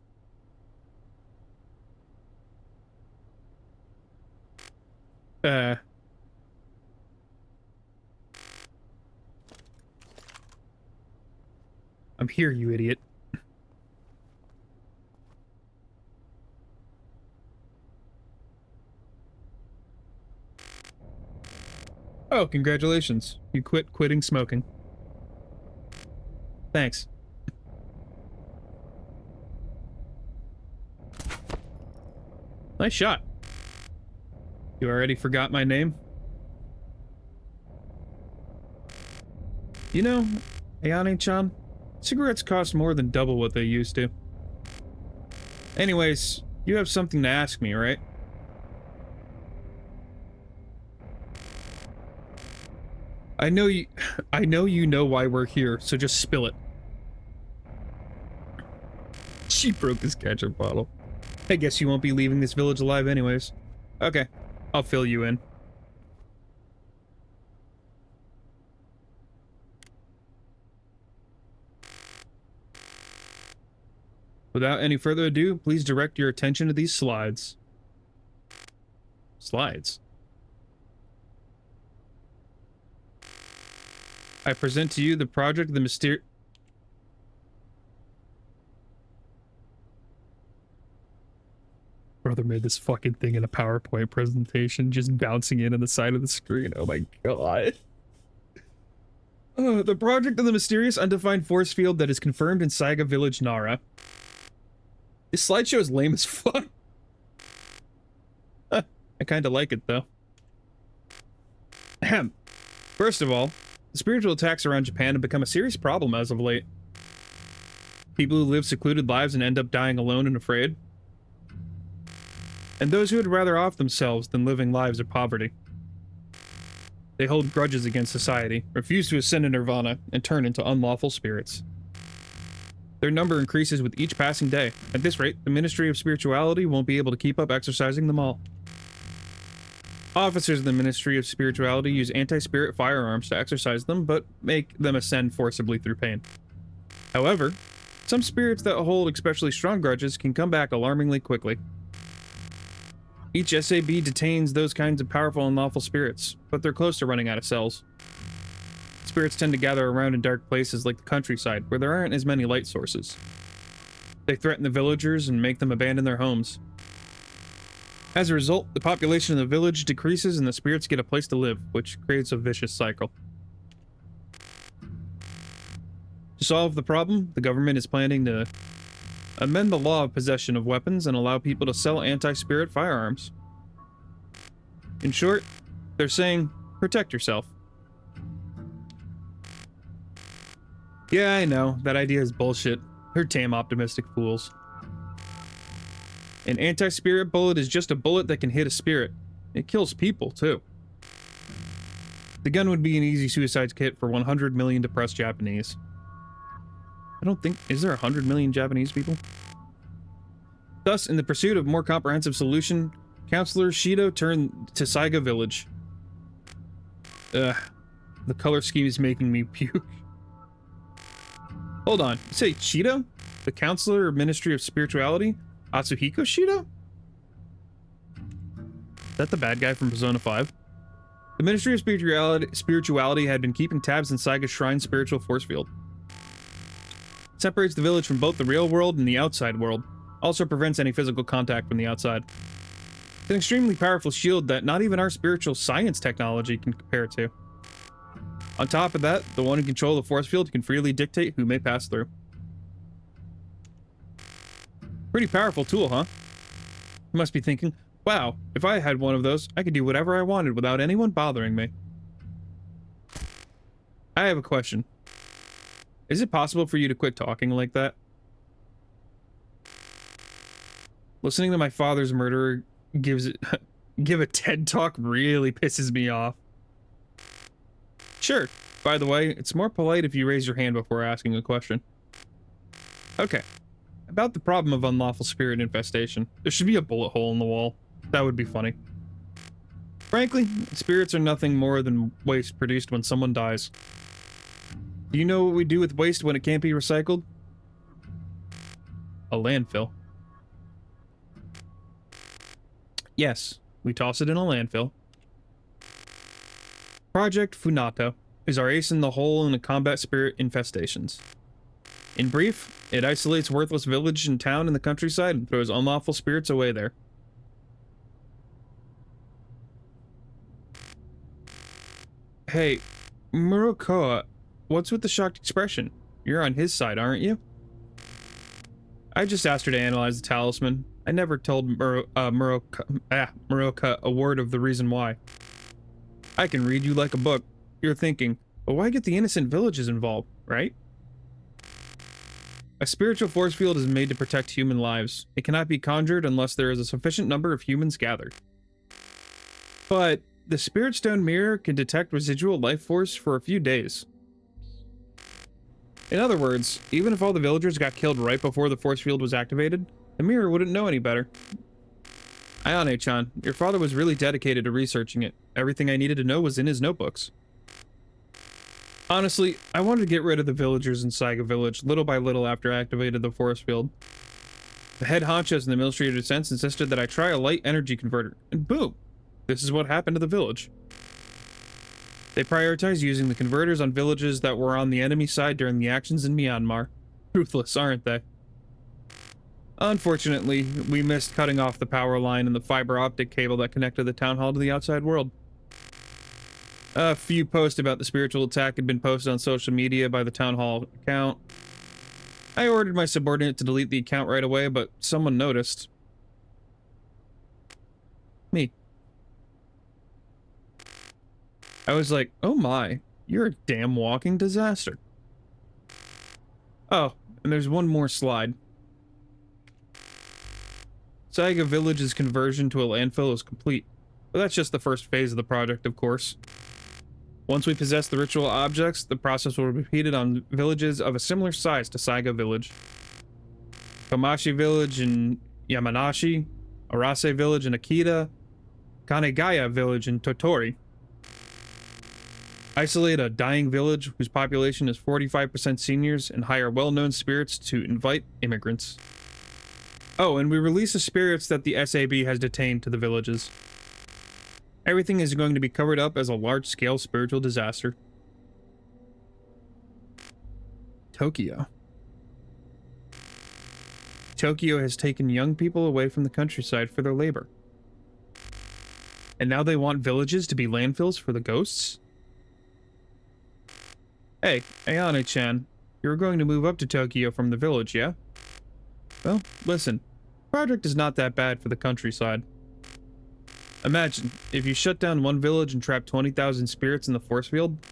I'm here, you idiot. Oh, congratulations. You quitting smoking. Thanks. Nice shot. You already forgot my name? You know, Ayane-chan, cigarettes cost more than double what they used to. Anyways, you have something to ask me, right? I know you know why we're here, so just spill it. She broke his ketchup bottle. I guess you won't be leaving this village alive anyways. Okay, I'll fill you in. Without any further ado, please direct your attention to these slides. Slides? I present to you the project of the mysterious... Brother made this fucking thing in a PowerPoint presentation, just bouncing in on the side of the screen. Oh my god. The project of the mysterious undefined force field that is confirmed in Saiga Village, Nara. This slideshow is lame as fuck. I kind of like it, though. Ahem. First of all, the spiritual attacks around Japan have become a serious problem as of late. People who live secluded lives and end up dying alone and afraid. And those who would rather off themselves than living lives of poverty. They hold grudges against society, refuse to ascend to nirvana, and turn into unlawful spirits. Their number increases with each passing day. At this rate, the Ministry of Spirituality won't be able to keep up exorcising them all. Officers of the Ministry of Spirituality use anti-spirit firearms to exorcise them, but make them ascend forcibly through pain. However, some spirits that hold especially strong grudges can come back alarmingly quickly. Each SAB detains those kinds of powerful and lawful spirits, but they're close to running out of cells. Spirits tend to gather around in dark places like the countryside, where there aren't as many light sources. They threaten the villagers and make them abandon their homes. As a result, the population of the village decreases and the spirits get a place to live, which creates a vicious cycle. To solve the problem, the government is planning to amend the law of possession of weapons and allow people to sell anti-spirit firearms. In short, they're saying, protect yourself. Yeah, I know, that idea is bullshit. They're damn optimistic fools. An anti-spirit bullet is just a bullet that can hit a spirit. It kills people, too. The gun would be an easy suicide kit for 100 million depressed Japanese. I don't think... Is there 100 million Japanese people? Thus, in the pursuit of a more comprehensive solution, Counselor Shido turned to Saiga Village. Ugh. The color scheme is making me puke. Hold on. You say Shido? The Counselor of Ministry of Spirituality? Atsuhiko Shido? Is that the bad guy from Persona 5? The Ministry of Spirituality had been keeping tabs on Saiga's Shrine spiritual force field. It separates the village from both the real world and the outside world. Also prevents any physical contact from the outside. It's an extremely powerful shield that not even our spiritual science technology can compare to. On top of that, the one in control of the force field can freely dictate who may pass through. Pretty powerful tool, huh? You must be thinking, wow, if I had one of those, I could do whatever I wanted without anyone bothering me. I have a question. Is it possible for you to quit talking like that? Listening to my father's murderer give a TED talk really pisses me off. Sure. By the way, it's more polite if you raise your hand before asking a question. Okay. About the problem of unlawful spirit infestation. There should be a bullet hole in the wall. That would be funny. Frankly, spirits are nothing more than waste produced when someone dies. Do you know what we do with waste when it can't be recycled? A landfill. Yes, we toss it in a landfill. Project Funato is our ace in the hole in the combat spirit infestations. In brief, it isolates worthless village and town in the countryside and throws unlawful spirits away there. Hey, Murokoa, what's with the shocked expression? You're on his side, aren't you? I just asked her to analyze the talisman. I never told Muroka a word of the reason why. I can read you like a book. You're thinking, but why get the innocent villages involved, right? A spiritual force field is made to protect human lives. It cannot be conjured unless there is a sufficient number of humans gathered. But the Spirit Stone mirror can detect residual life force for a few days. In other words, even if all the villagers got killed right before the force field was activated, the mirror wouldn't know any better. Ayane-chan, your father was really dedicated to researching it. Everything I needed to know was in his notebooks. Honestly, I wanted to get rid of the villagers in Saiga Village little by little after I activated the force field. The head honchos in the Ministry of Defense insisted that I try a light energy converter, and boom! This is what happened to the village. They prioritized using the converters on villages that were on the enemy side during the actions in Myanmar. Ruthless, aren't they? Unfortunately, we missed cutting off the power line and the fiber optic cable that connected the town hall to the outside world. A few posts about the spiritual attack had been posted on social media by the town hall account. I ordered my subordinate to delete the account right away, but someone noticed. Me. I was like, oh my, you're a damn walking disaster. Oh, and there's one more slide. Saiga Village's conversion to a landfill is complete, but that's just the first phase of the project, of course. Once we possess the ritual objects, the process will be repeated on villages of a similar size to Saiga Village. Komashi Village in Yamanashi, Arase Village in Akita, Kanegaya Village in Totori. Isolate a dying village whose population is 45% seniors and hire well-known spirits to invite immigrants. Oh, and we release the spirits that the SAB has detained to the villages. Everything is going to be covered up as a large-scale spiritual disaster. Tokyo. Tokyo has taken young people away from the countryside for their labor. And now they want villages to be landfills for the ghosts? Hey, Ayane-chan, you're going to move up to Tokyo from the village, yeah? Well, listen, the project is not that bad for the countryside. Imagine, if you shut down one village and trap 20,000 spirits in the force field,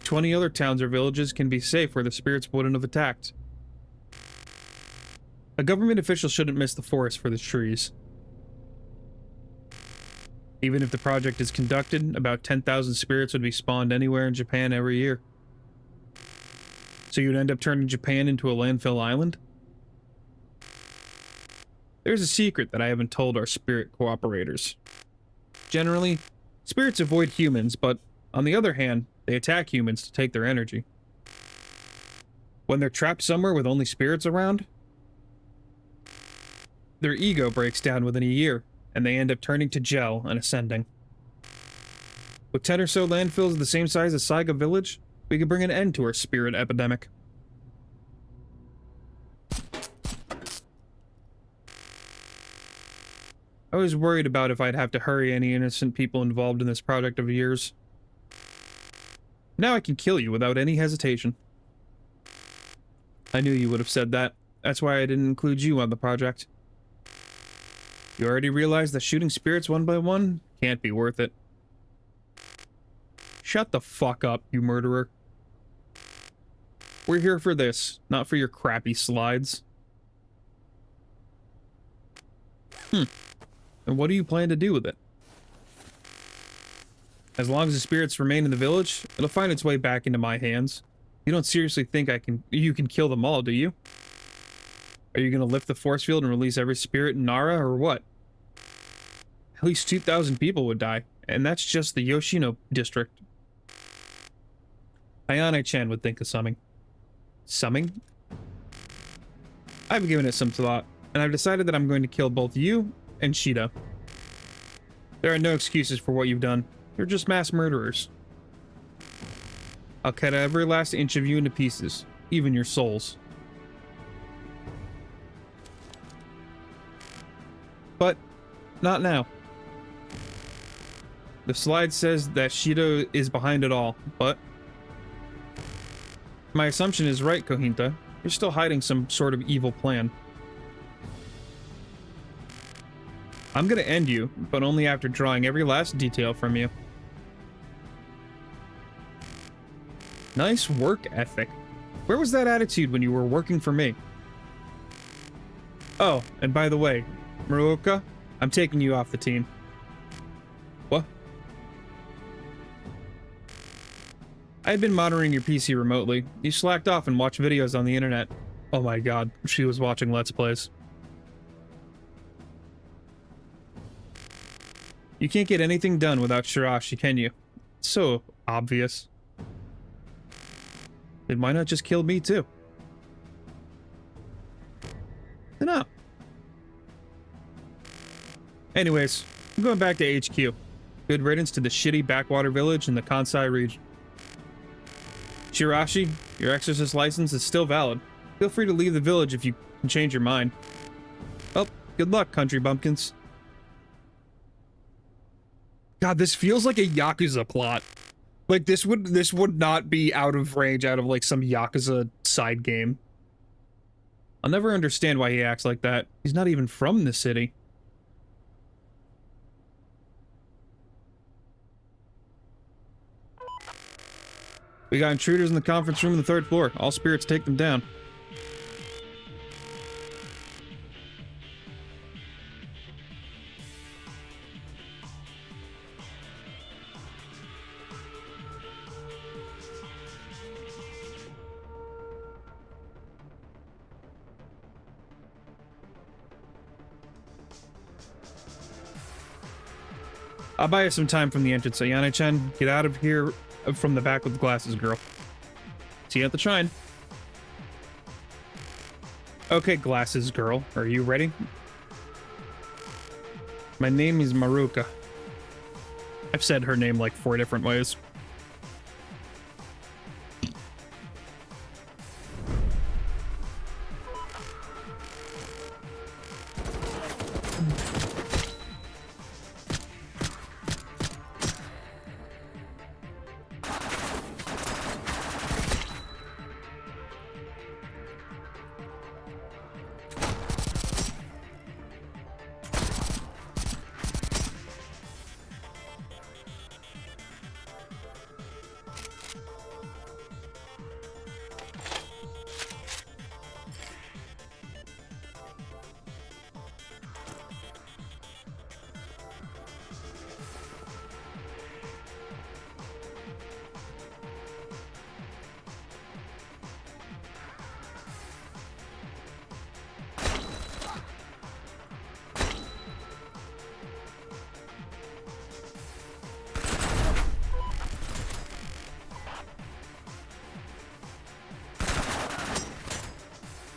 20 other towns or villages can be safe where the spirits wouldn't have attacked. A government official shouldn't miss the forest for the trees. Even if the project is conducted, about 10,000 spirits would be spawned anywhere in Japan every year. So you'd end up turning Japan into a landfill island? There's a secret that I haven't told our spirit cooperators. Generally, spirits avoid humans, but on the other hand, they attack humans to take their energy. When they're trapped somewhere with only spirits around, their ego breaks down within a year, and they end up turning to gel and ascending. With 10 or so landfills the same size as Saiga Village, we could bring an end to our spirit epidemic. I was worried about if I'd have to hurry any innocent people involved in this project of yours. Now I can kill you without any hesitation. I knew you would have said that. That's why I didn't include you on the project. You already realized that shooting spirits one by one can't be worth it. Shut the fuck up, you murderer. We're here for this, not for your crappy slides. And what do you plan to do with it? As long as the spirits remain in the village, it'll find its way back into my hands. You don't seriously think you can kill them all, do you? Are you gonna lift the force field and release every spirit in Nara, or what? At least 2,000 people would die, and that's just the Yoshino district. Ayane-chan would think of summing. Summing? I've given it some thought, and I've decided that I'm going to kill both you and Shida. There are no excuses for what you've done. You're just mass murderers. I'll cut every last inch of you into pieces, even your souls. But, not now. The slide says that Shida is behind it all, but... my assumption is right, Kohinta. You're still hiding some sort of evil plan. I'm gonna end you, but only after drawing every last detail from you. Nice work ethic. Where was that attitude when you were working for me? Oh, and by the way, Muruoka, I'm taking you off the team. What? I had been monitoring your PC remotely. You slacked off and watched videos on the internet. Oh my god, she was watching Let's Plays. You can't get anything done without Shirashi, can you? It's so obvious. Then why not just kill me too? No. Anyways, I'm going back to HQ. Good riddance to the shitty backwater village in the Kansai region. Shirashi, your exorcist license is still valid. Feel free to leave the village if you can change your mind. Well, good luck, country bumpkins. God, this feels like a Yakuza plot. Like, this would not be out of range out of, like, some Yakuza side game. I'll never understand why he acts like that. He's not even from the city. We got intruders in the conference room on the 3rd floor. All spirits take them down. I'll buy you some time from the entrance, Ayane-chan. Get out of here from the back with the glasses, girl. See you at the shrine. Okay, glasses girl. Are you ready? My name is Maruka. I've said her name like 4 different ways.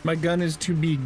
My gun is too big.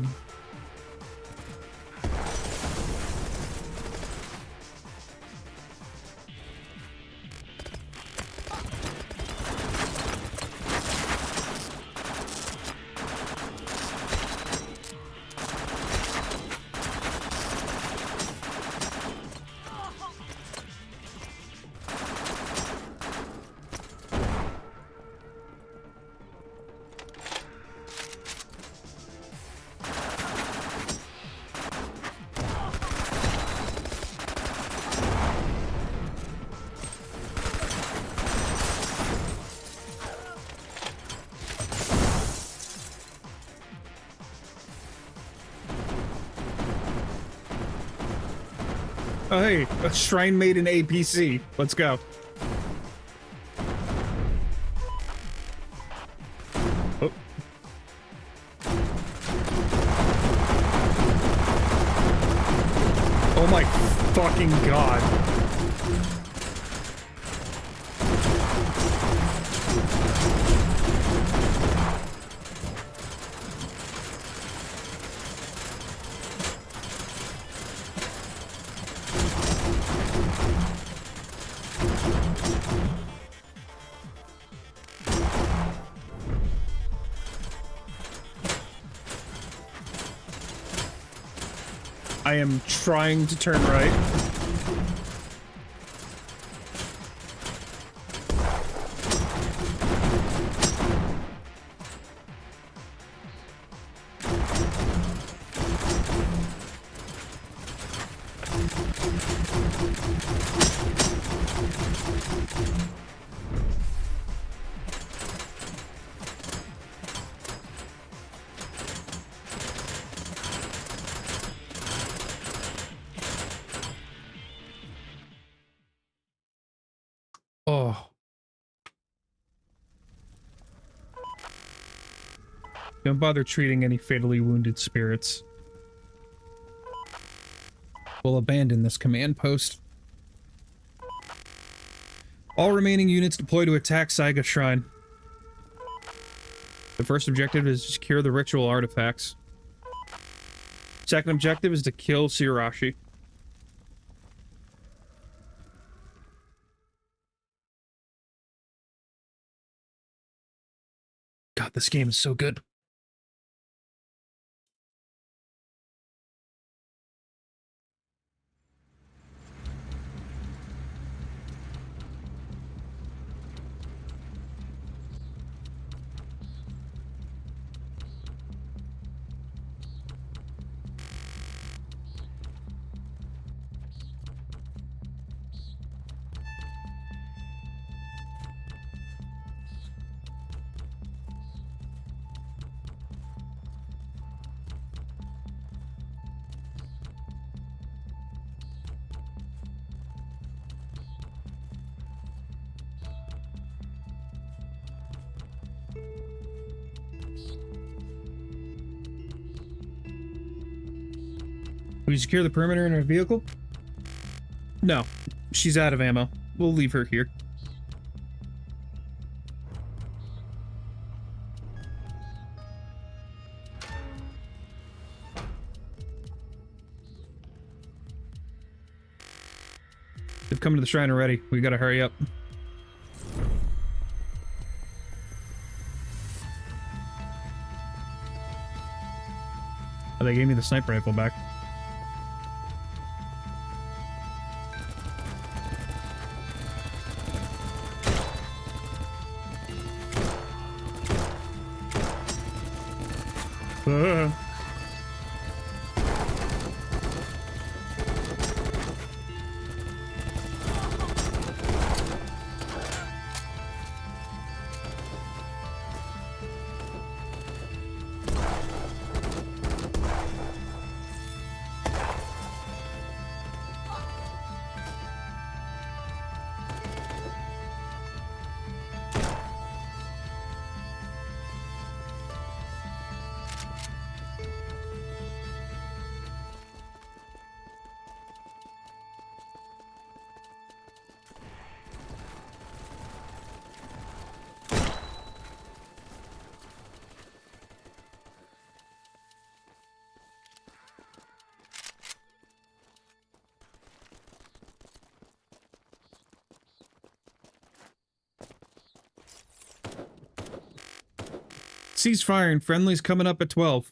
Oh, hey, a shrine made in APC. Let's go. Oh. Oh my fucking god. I am trying to turn right. Oh. Don't bother treating any fatally wounded spirits. We'll abandon this command post. All remaining units deploy to attack Saiga Shrine. The first objective is to secure the ritual artifacts. Second objective is to kill Shirashi. God, this game is so good. We secure the perimeter in her vehicle? No, she's out of ammo. We'll leave her here. They've come to the shrine already. We gotta hurry up. Oh, they gave me the sniper rifle back. Cease firing. Friendly's coming up at 12.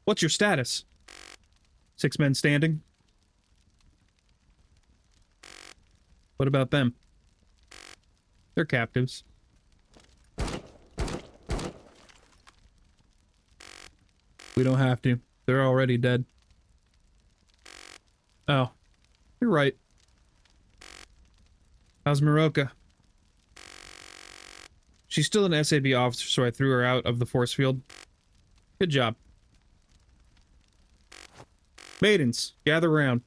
What's your status? 6 men standing. What about them? They're captives. We don't have to. They're already dead. Oh. You're right. How's Miroka? She's still an SAB officer, so I threw her out of the force field. Good job. Maidens, gather round.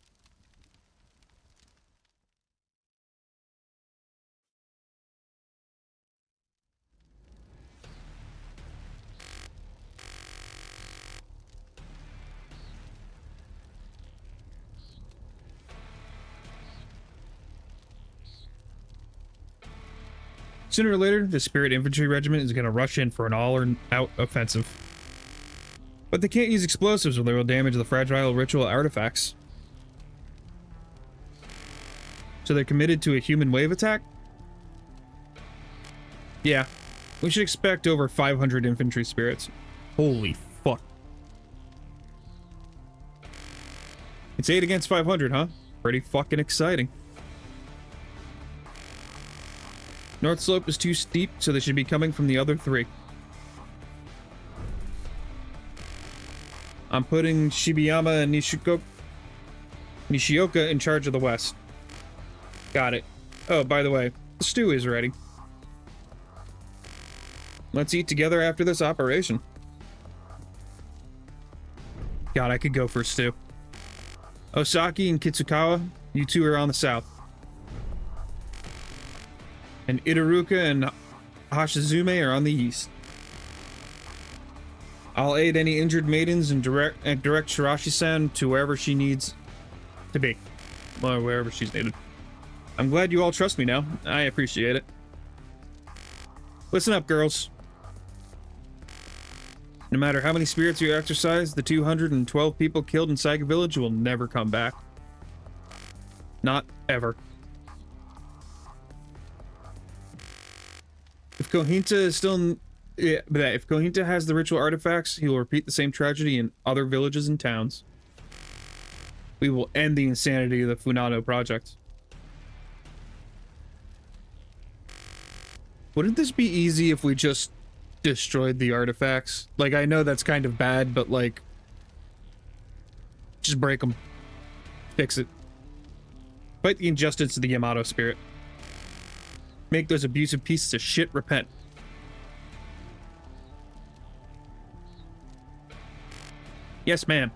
Sooner or later, the Spirit Infantry Regiment is going to rush in for an all-out offensive. But they can't use explosives or they will damage the fragile ritual artifacts. So they're committed to a human wave attack? Yeah. We should expect over 500 infantry spirits. Holy fuck. It's 8 against 500, huh? Pretty fucking exciting. North slope is too steep, so they should be coming from the other 3. I'm putting Shibayama and Nishioka in charge of the west. Got it. Oh, by the way, the stew is ready. Let's eat together after this operation. God, I could go for a stew. Osaki and Kitsukawa, you two are on the south. And Itaruka and Hashizume are on the east. I'll aid any injured maidens and direct Shirashi-san to wherever she needs to be. Well, wherever she's needed. I'm glad you all trust me now. I appreciate it. Listen up, girls. No matter how many spirits you exercise, the 212 people killed in Saiga Village will never come back. Not ever. If Kohinta is still in... Yeah, but if Kohinta has the ritual artifacts, he will repeat the same tragedy in other villages and towns. We will end the insanity of the Funado project. Wouldn't this be easy if we just destroyed the artifacts? Like, I know that's kind of bad, but like... just break them. Fix it. Fight the injustice of the Yamato spirit. Make those abusive pieces of shit repent. Yes, ma'am.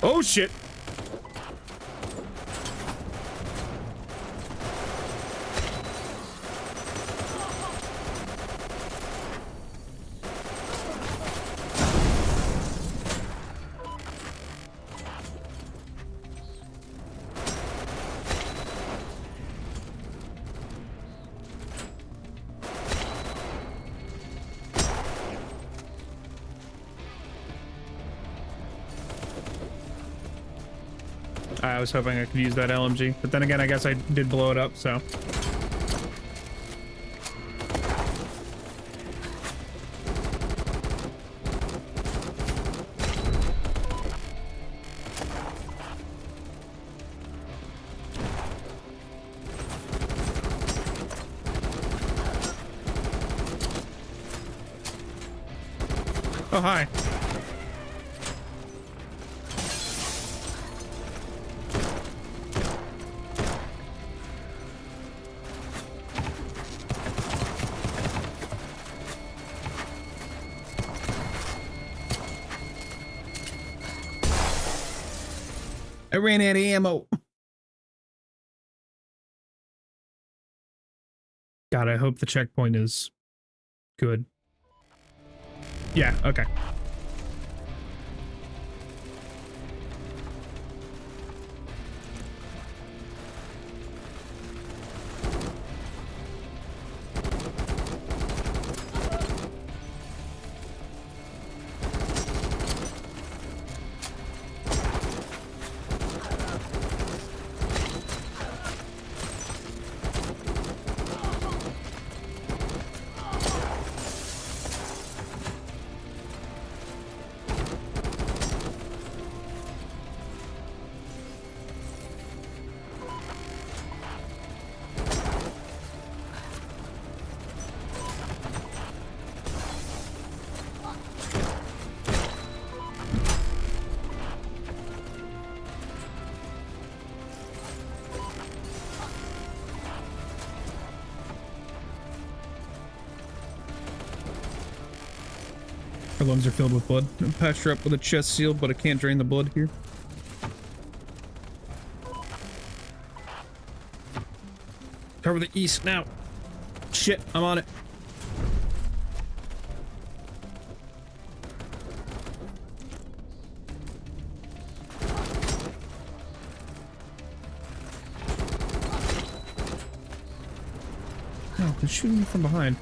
Oh shit. I was hoping I could use that LMG, but then again, I guess I did blow it up, so. Oh, hi. I ran out of ammo. God, I hope the checkpoint is good. Yeah, okay. Her lungs are filled with blood. I patched her up with a chest seal, but I can't drain the blood here. Cover the east now. Shit, I'm on it. Oh, they're shooting me from behind.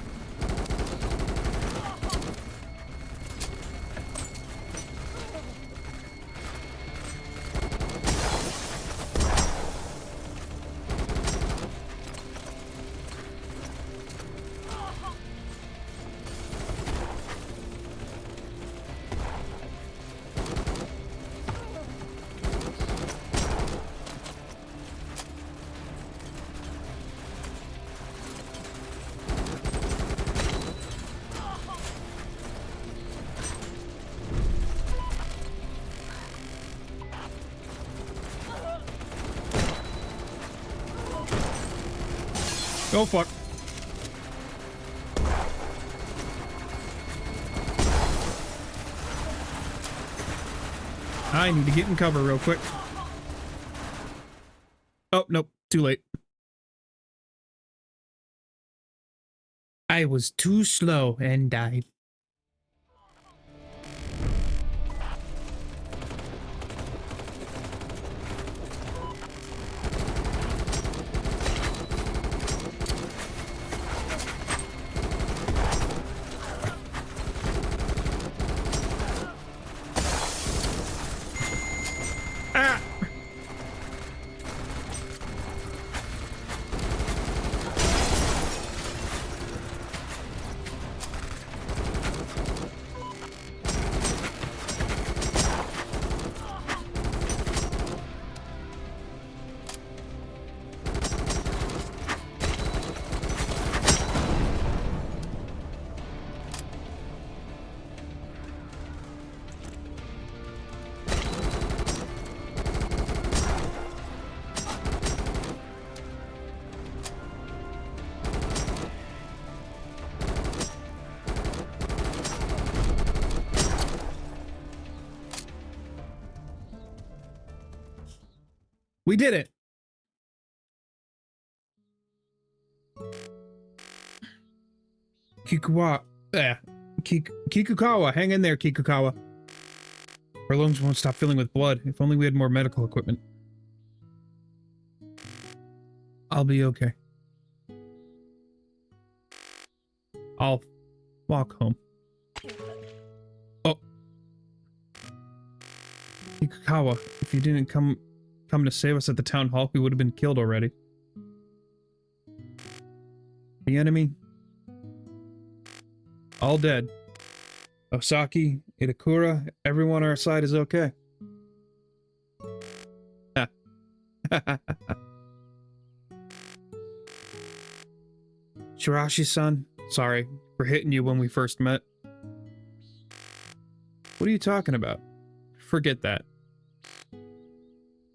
Oh, fuck. I need to get in cover real quick. Oh, nope. Too late. I was too slow and died. We did it! Kikukawa, hang in there, Kikukawa. Our lungs won't stop filling with blood. If only we had more medical equipment. I'll be okay. I'll walk home. Oh. Kikukawa, if you didn't come to save us at the town hall, we would have been killed already. The enemy? All dead. Osaki, Itakura, everyone on our side is okay. Shirashi-san, sorry for hitting you when we first met. What are you talking about? Forget that.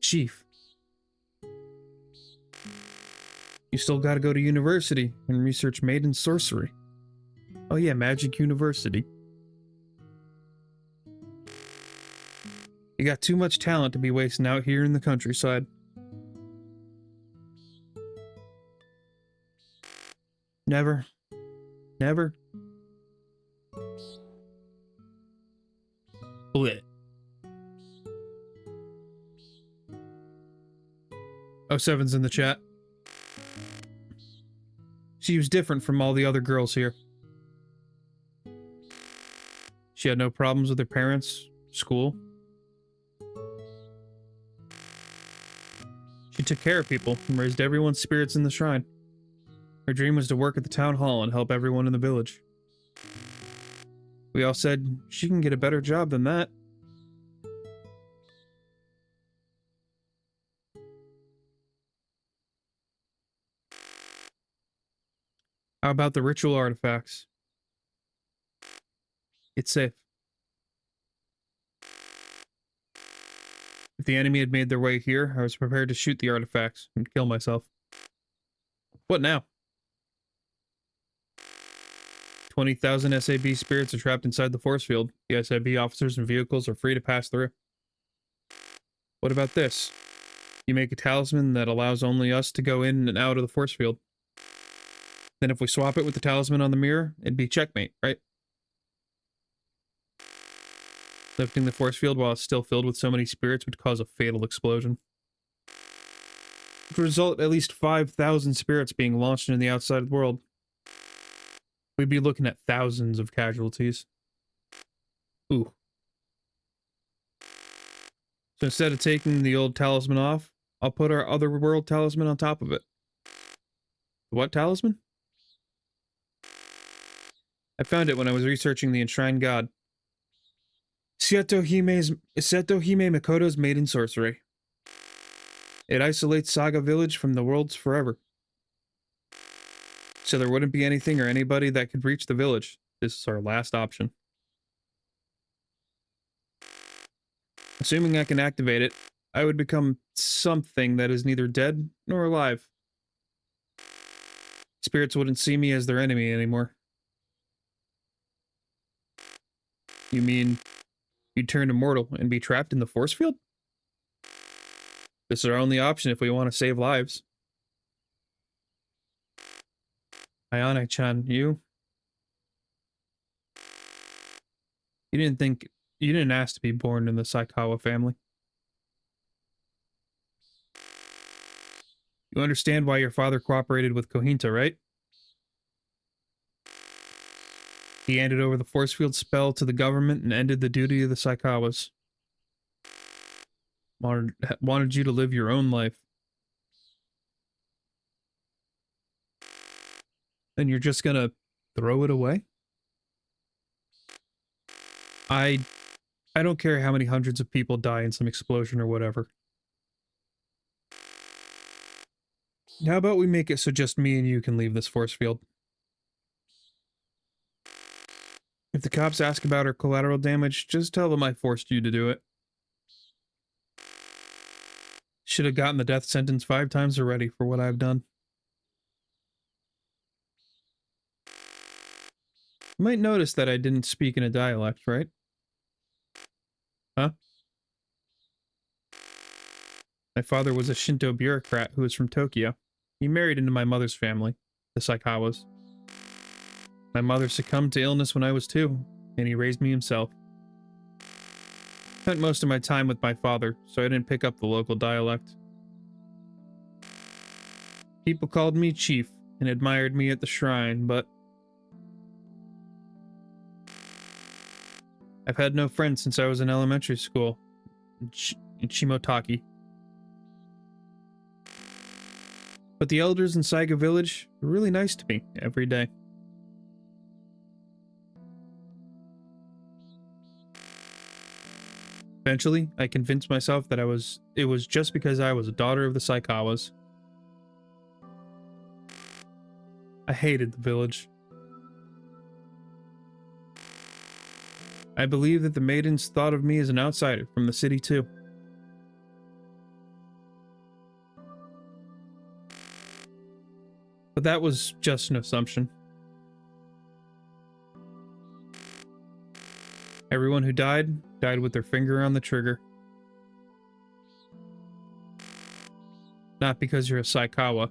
Chief. You still gotta go to university and research maiden sorcery. Oh yeah, Magic University. You got too much talent to be wasting out here in the countryside. Never. Never. Blech. Oh, Seven's in the chat. She was different from all the other girls here. She had no problems with her parents, school. She took care of people and raised everyone's spirits in the shrine. Her dream was to work at the town hall and help everyone in the village. We all said she can get a better job than that. How about the ritual artifacts? It's safe. If the enemy had made their way here, I was prepared to shoot the artifacts and kill myself. What now? 20,000 SAB spirits are trapped inside the force field. The SAB officers and vehicles are free to pass through. What about this? You make a talisman that allows only us to go in and out of the force field. Then if we swap it with the talisman on the mirror, it'd be checkmate, right? Lifting the force field while it's still filled with so many spirits would cause a fatal explosion. It would result in at least 5,000 spirits being launched into the outside world. We'd be looking at thousands of casualties. Ooh. So instead of taking the old talisman off, I'll put our other world talisman on top of it. What talisman? I found it when I was researching the enshrined god. Seto Hime Makoto's maiden sorcery. It isolates Saga Village from the worlds forever. So there wouldn't be anything or anybody that could reach the village. This is our last option. Assuming I can activate it, I would become something that is neither dead nor alive. Spirits wouldn't see me as their enemy anymore. You mean you'd turn immortal and be trapped in the force field? This is our only option if we want to save lives. Ayane-chan, you didn't ask to be born in the Saikawa family. You understand why your father cooperated with Kohinta, right? He handed over the force field spell to the government and ended the duty of the Saikawas. Wanted you to live your own life. And you're just gonna throw it away? I don't care how many hundreds of people die in some explosion or whatever. How about we make it so just me and you can leave this force field? If the cops ask about our collateral damage, just tell them I forced you to do it. Should have gotten the death sentence 5 times already for what I've done. You might notice that I didn't speak in a dialect, right? Huh? My father was a Shinto bureaucrat who was from Tokyo. He married into my mother's family, the Saikawas. My mother succumbed to illness when I was 2, and he raised me himself. I spent most of my time with my father, so I didn't pick up the local dialect. People called me Chief and admired me at the shrine, but I've had no friends since I was in elementary school, in Shimotaki. But the elders in Saiga Village were really nice to me every day. Eventually, I convinced myself that it was just because I was a daughter of the Saikawas. I hated the village. I believe that the maidens thought of me as an outsider from the city too. But that was just an assumption. Everyone who died with their finger on the trigger. Not because you're a Saikawa.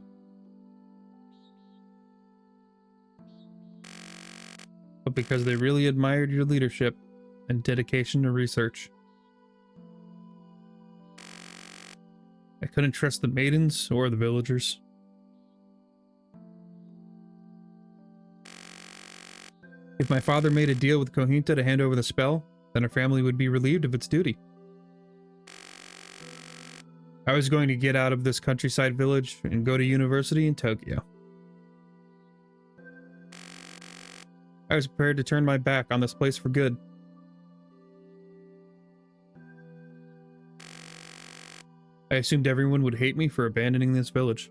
But because they really admired your leadership and dedication to research. I couldn't trust the maidens or the villagers. If my father made a deal with Kohinta to hand over the spell, then our family would be relieved of its duty. I was going to get out of this countryside village and go to university in Tokyo. I was prepared to turn my back on this place for good. I assumed everyone would hate me for abandoning this village.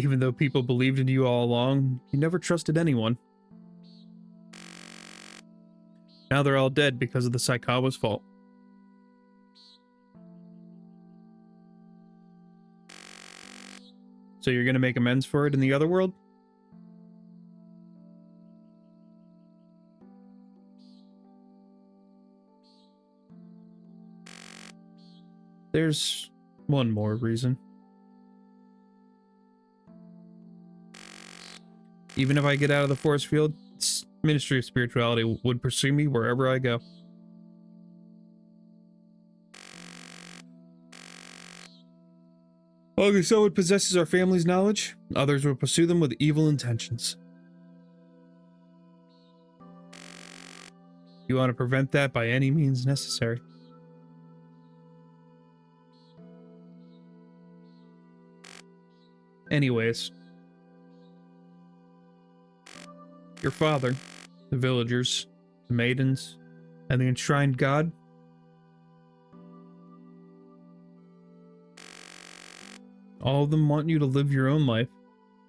Even though people believed in you all along, you never trusted anyone. Now they're all dead because of the Saikawa's fault. So you're gonna make amends for it in the other world? There's one more reason. Even if I get out of the force field, Ministry of Spirituality would pursue me wherever I go. Only someone possesses our family's knowledge, others will pursue them with evil intentions. You want to prevent that by any means necessary. Anyways, your father, the villagers, the maidens, and the enshrined god, all of them want you to live your own life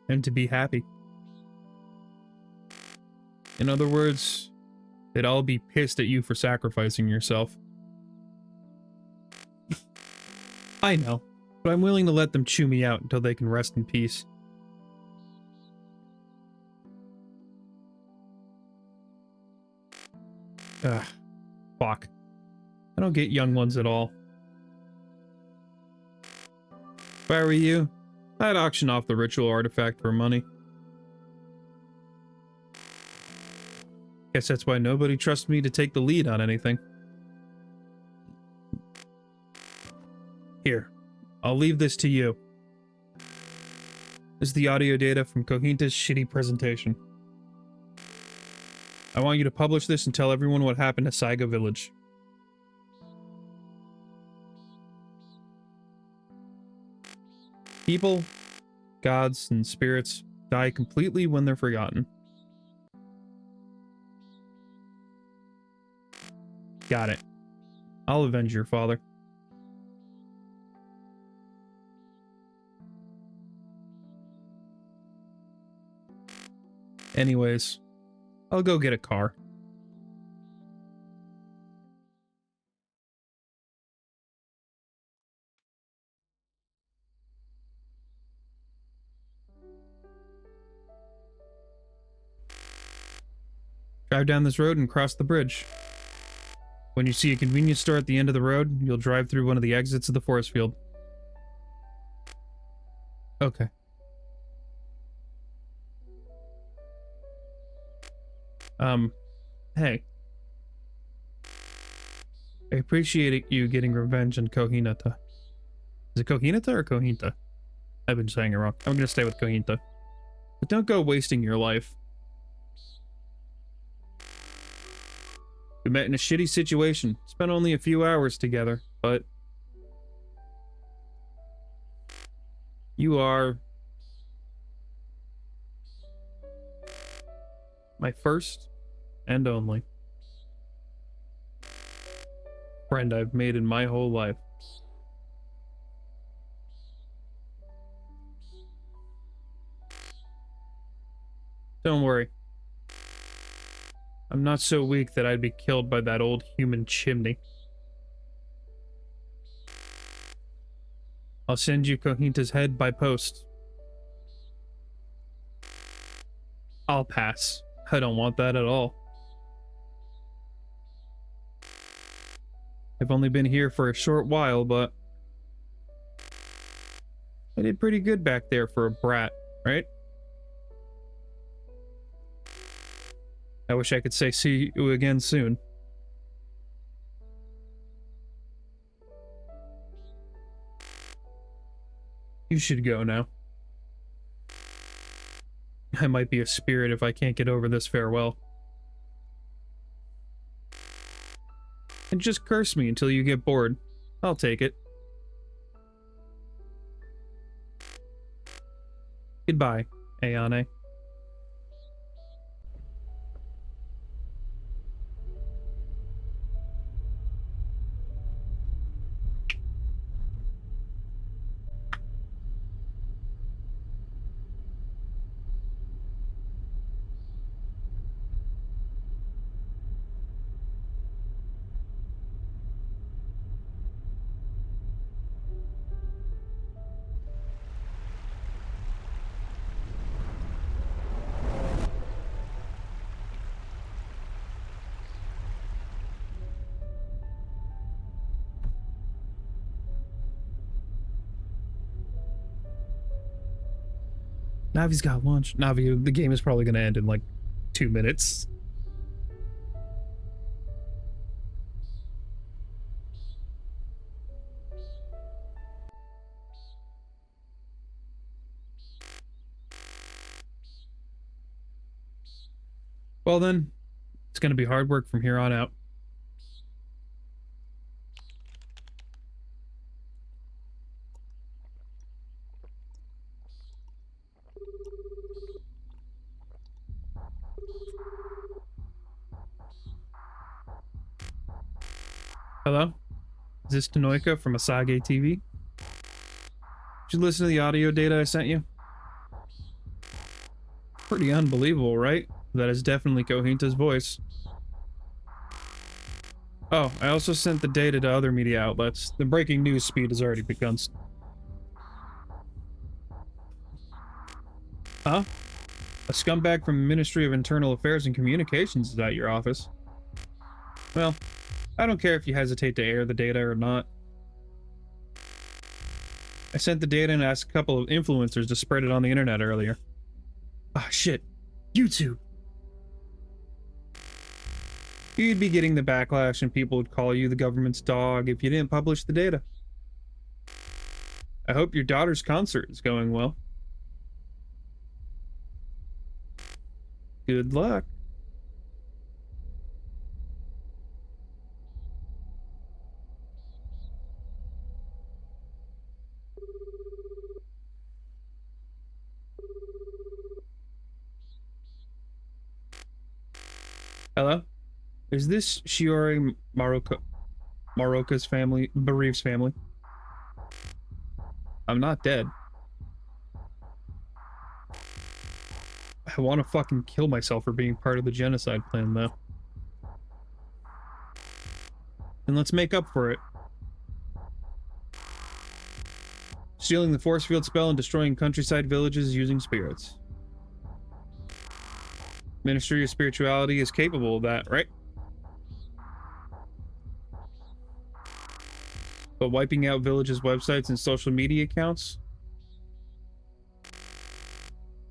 and to be happy. In other words, they'd all be pissed at you for sacrificing yourself. I know, but I'm willing to let them chew me out until they can rest in peace. Ugh, fuck. I don't get young ones at all. If I were you, I'd auction off the ritual artifact for money. Guess that's why nobody trusts me to take the lead on anything. Here, I'll leave this to you. This is the audio data from Kohinta's shitty presentation. I want you to publish this and tell everyone what happened to Saiga Village. People, gods, and spirits die completely when they're forgotten. Got it. I'll avenge your father. Anyways, I'll go get a car. Drive down this road and cross the bridge. When you see a convenience store at the end of the road, you'll drive through one of the exits of the force field. Okay. Hey. I appreciate you getting revenge on Kohinata. Is it Kohinata or Kohinta? I've been saying it wrong. I'm gonna stay with Kohinta. But don't go wasting your life. We met in a shitty situation. Spent only a few hours together, but... you are... my first and only friend I've made in my whole life. Don't worry. I'm not so weak that I'd be killed by that old human chimney. I'll send you Kohinta's head by post. I'll pass. I don't want that at all. I've only been here for a short while, but I did pretty good back there for a brat, right? I wish I could say see you again soon. You should go now. I might be a spirit if I can't get over this farewell. And just curse me until you get bored. I'll take it. Goodbye, Ayane. Navi's got lunch. Navi, the game is probably going to end in like 2 minutes. Well then, it's going to be hard work from here on out. Hello? Is this Tanoika from Asage TV? Did you listen to the audio data I sent you? Pretty unbelievable, right? That is definitely Kohinta's voice. Oh, I also sent the data to other media outlets. The breaking news speed has already begun. Huh? A scumbag from the Ministry of Internal Affairs and Communications is at your office. Well, I don't care if you hesitate to air the data or not. I sent the data and asked a couple of influencers to spread it on the internet earlier. Ah, shit. YouTube! You'd be getting the backlash and people would call you the government's dog if you didn't publish the data. I hope your daughter's concert is going well. Good luck. Hello? Is this Shiori Maroka's family, Bereave's family? I'm not dead. I want to fucking kill myself for being part of the genocide plan, though. And let's make up for it. Stealing the force field spell and destroying countryside villages using spirits. Ministry of Spirituality is capable of that, right? But wiping out villages' websites and social media accounts,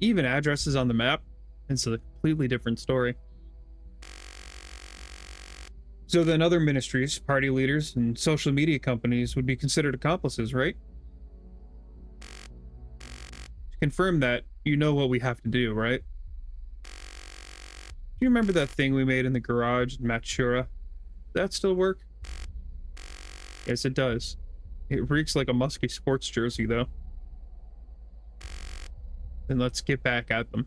even addresses on the map, it's a completely different story. So then other ministries, party leaders, and social media companies would be considered accomplices, right? To confirm that, you know what we have to do, right? Do you remember that thing we made in the garage in Matsura? Does that still work? Yes, it does. It reeks like a musky sports jersey, though. Then let's get back at them.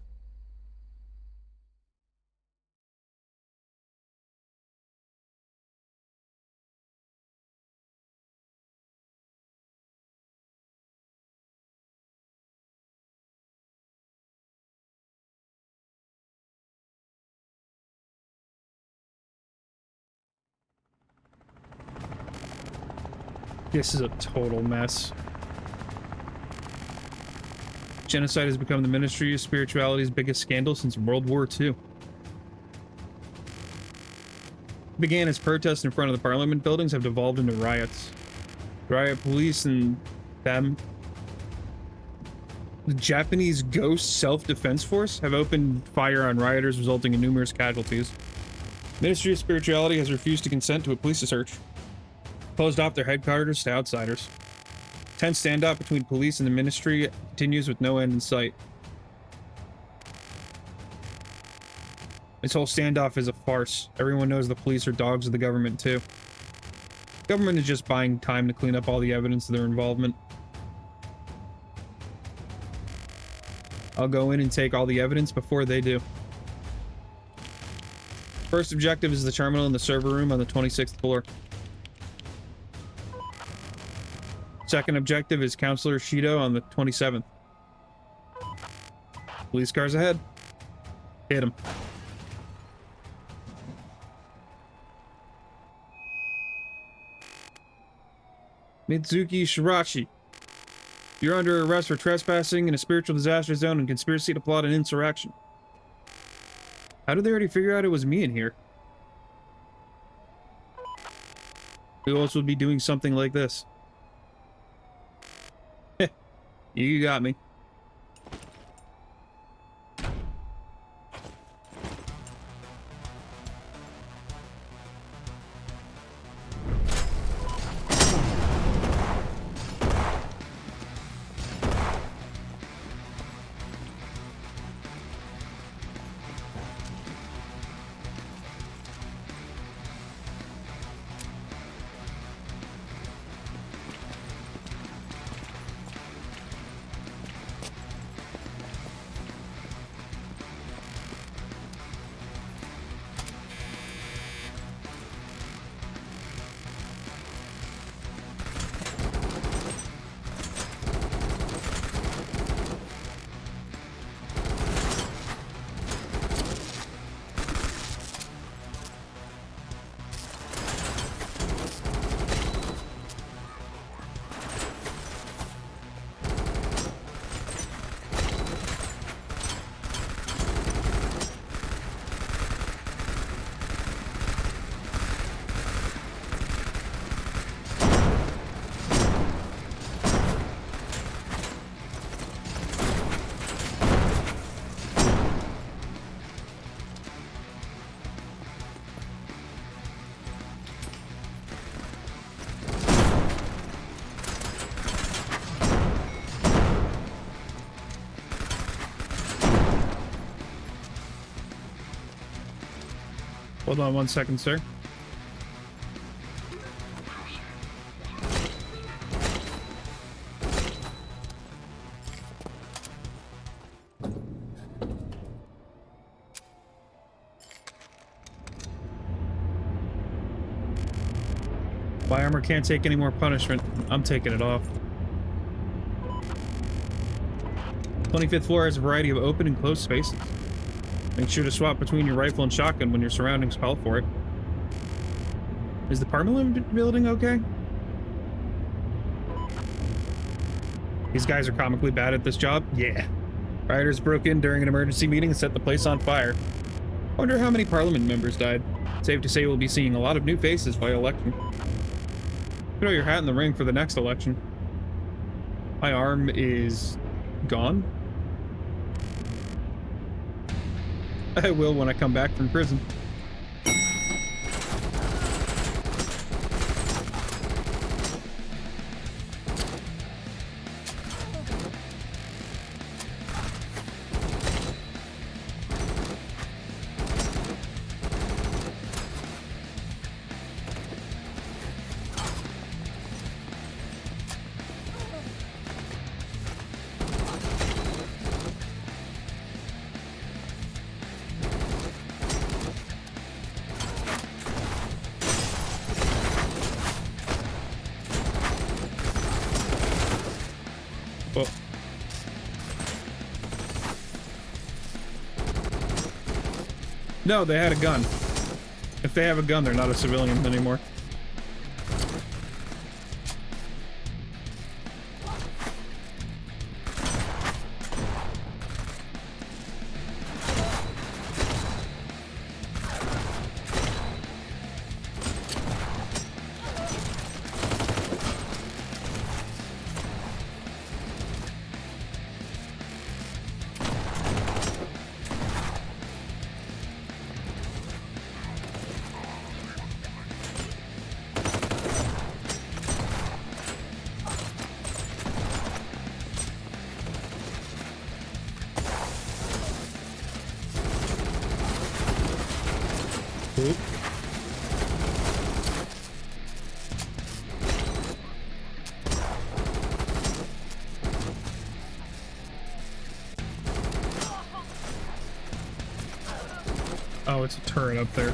This is a total mess. Genocide has become the Ministry of Spirituality's biggest scandal since World War II. It began as protests in front of the parliament buildings have devolved into riots. Riot police and them, the Japanese Ghost Self-Defense Force, have opened fire on rioters, resulting in numerous casualties. Ministry of Spirituality has refused to consent to a police search, closed off their headquarters to outsiders. Tense standoff between police and the ministry continues with no end in sight. This whole standoff is a farce. Everyone knows the police are dogs of the government too. The government is just buying time to clean up all the evidence of their involvement. I'll go in and take all the evidence before they do. First objective is the terminal in the server room on the 26th floor. Second objective is Counselor Shido on the 27th. Police cars ahead. Hit him. Mitsuki Shirashi. You're under arrest for trespassing in a spiritual disaster zone and conspiracy to plot an insurrection. How did they already figure out it was me in here? Who else would be doing something like this? You got me. Hold on 1 second, sir. My armor can't take any more punishment. I'm taking it off. 25th floor has a variety of open and closed spaces. Make sure to swap between your rifle and shotgun when your surroundings call for it. Is the Parliament building okay? These guys are comically bad at this job? Yeah. Rioters broke in during an emergency meeting and set the place on fire. Wonder how many parliament members died. Safe to say we'll be seeing a lot of new faces by election. Throw your hat in the ring for the next election. My arm is gone. I will when I come back from prison. No, they had a gun. If they have a gun, they're not a civilian anymore. Oh, it's a turret up there.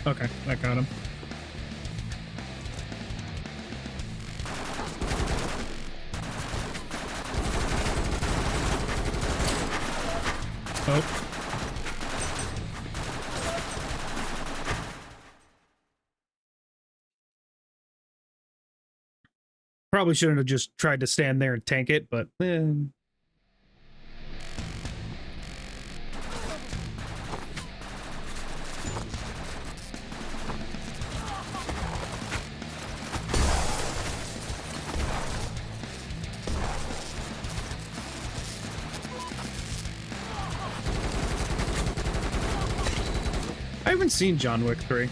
Okay, that got him. Oh. Probably shouldn't have just tried to stand there and tank it, but I haven't seen John Wick 3.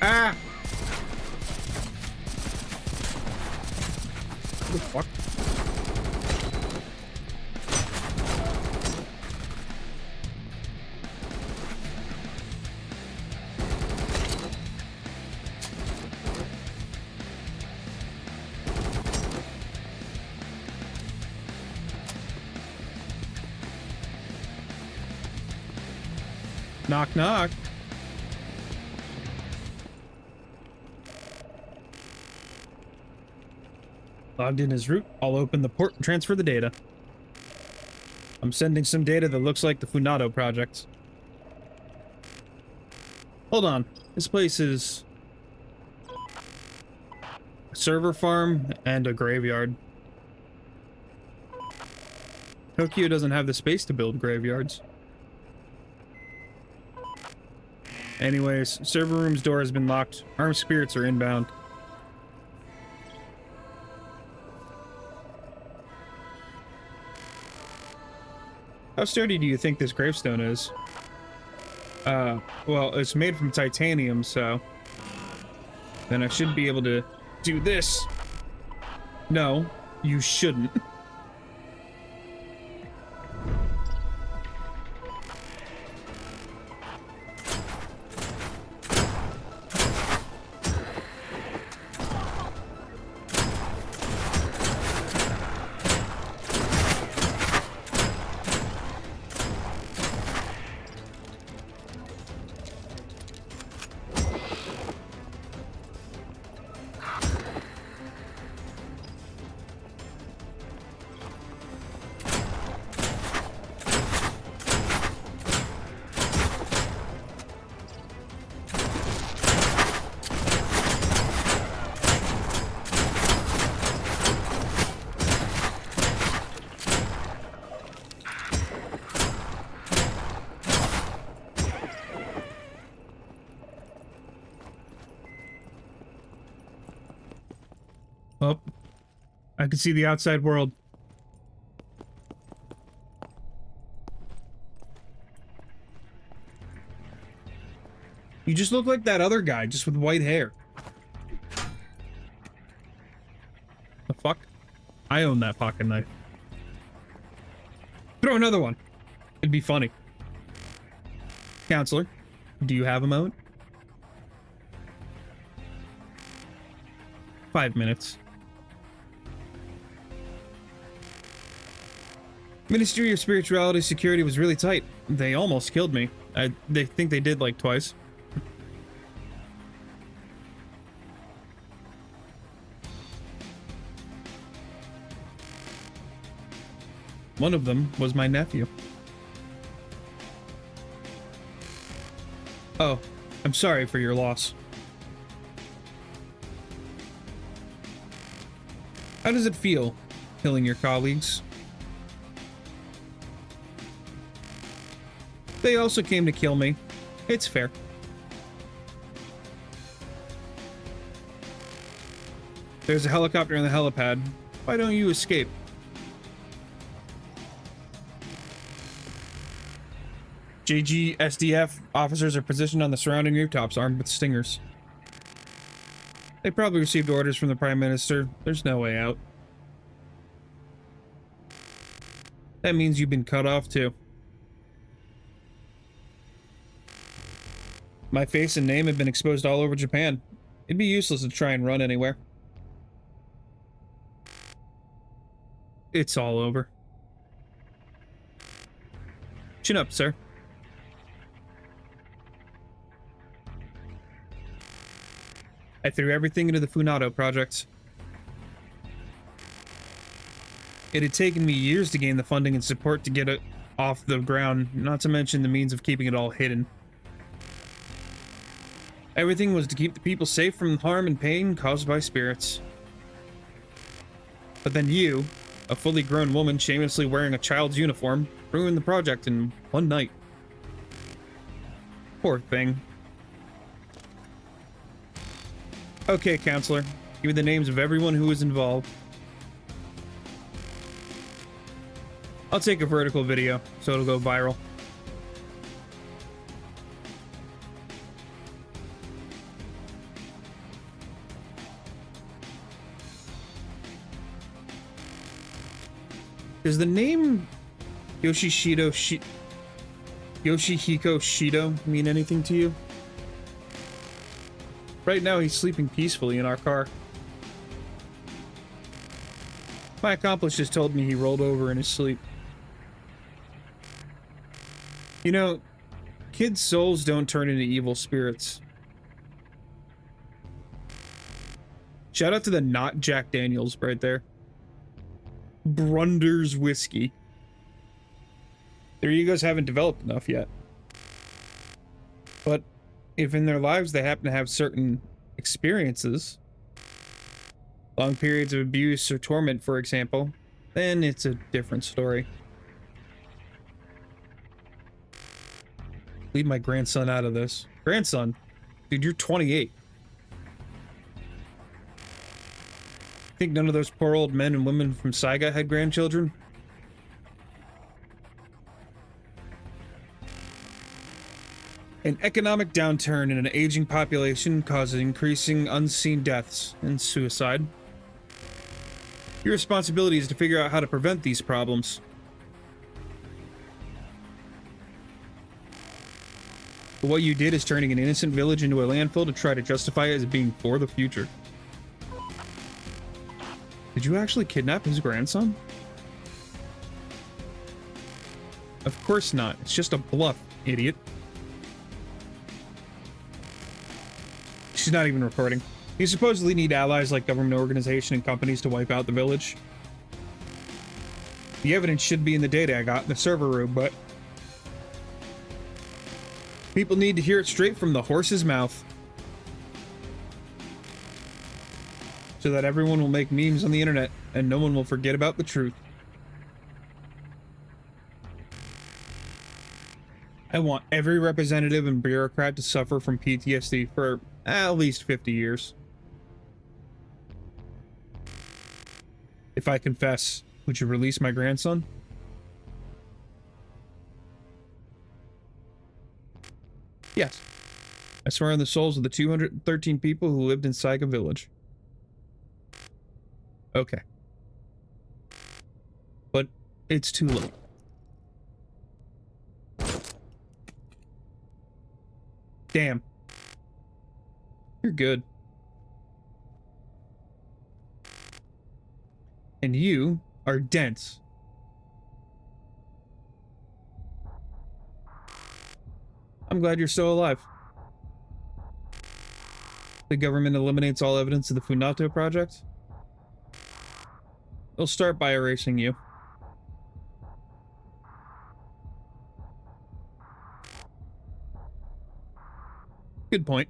Ah! What the fuck? Knock, knock. Logged in as root. I'll open the port and transfer the data. I'm sending some data that looks like the Funado project. Hold on. This place is a server farm and a graveyard. Tokyo doesn't have the space to build graveyards. Anyways, server room's door has been locked. Armed spirits are inbound. How sturdy do you think this gravestone is? Well, it's made from titanium, so Then I should be able to do this. No, you shouldn't. Oh, I can see the outside world. You just look like that other guy, just with white hair. The fuck? I own that pocket knife. Throw another one. It'd be funny. Counselor, do you have a moment? 5 minutes. Ministry of Spirituality security was really tight. They almost killed me. They think they did like twice. One of them was my nephew. Oh, I'm sorry for your loss. How does it feel, killing your colleagues? They also came to kill me. It's fair. There's a helicopter in the helipad. Why don't you escape? JG SDF officers are positioned on the surrounding rooftops, armed with stingers. They probably received orders from the Prime Minister. There's no way out. That means you've been cut off too. My face and name have been exposed all over Japan. It'd be useless to try and run anywhere. It's all over. Chin up, sir. I threw everything into the Funato project. It had taken me years to gain the funding and support to get it off the ground, not to mention the means of keeping it all hidden. Everything was to keep the people safe from harm and pain caused by spirits. But then you, a fully grown woman shamelessly wearing a child's uniform, ruined the project in one night. Poor thing. Okay, counselor. Give me the names of everyone who was involved. I'll take a vertical video, so it'll go viral. Does the name Yoshihiko Shido mean anything to you? Right now he's sleeping peacefully in our car. My accomplice just told me he rolled over in his sleep. You know, kids' souls don't turn into evil spirits. Shout out to the not Jack Daniels right there. Brunder's whiskey. Their egos haven't developed enough yet. But if in their lives they happen to have certain experiences, long periods of abuse or torment, for example, then it's a different story. Leave my grandson out of this. Grandson? Dude, you're 28. Think none of those poor old men and women from Saiga had grandchildren? An economic downturn and an aging population causes increasing unseen deaths and suicide. Your responsibility is to figure out how to prevent these problems. But what you did is turning an innocent village into a landfill to try to justify it as being for the future. Did you actually kidnap his grandson? Of course not. It's just a bluff, idiot. She's not even recording. You supposedly need allies like government organizations and companies to wipe out the village. The evidence should be in the data I got in the server room, but people need to hear it straight from the horse's mouth. So that everyone will make memes on the internet and no one will forget about the truth. I want every representative and bureaucrat to suffer from PTSD for at least 50 years. If I confess, would you release my grandson? Yes. I swear on the souls of the 213 people who lived in Saiga village. Okay. But it's too late. Damn. You're good. And you are dense. I'm glad you're still alive. The government eliminates all evidence of the Funato project. They'll start by erasing you. Good point.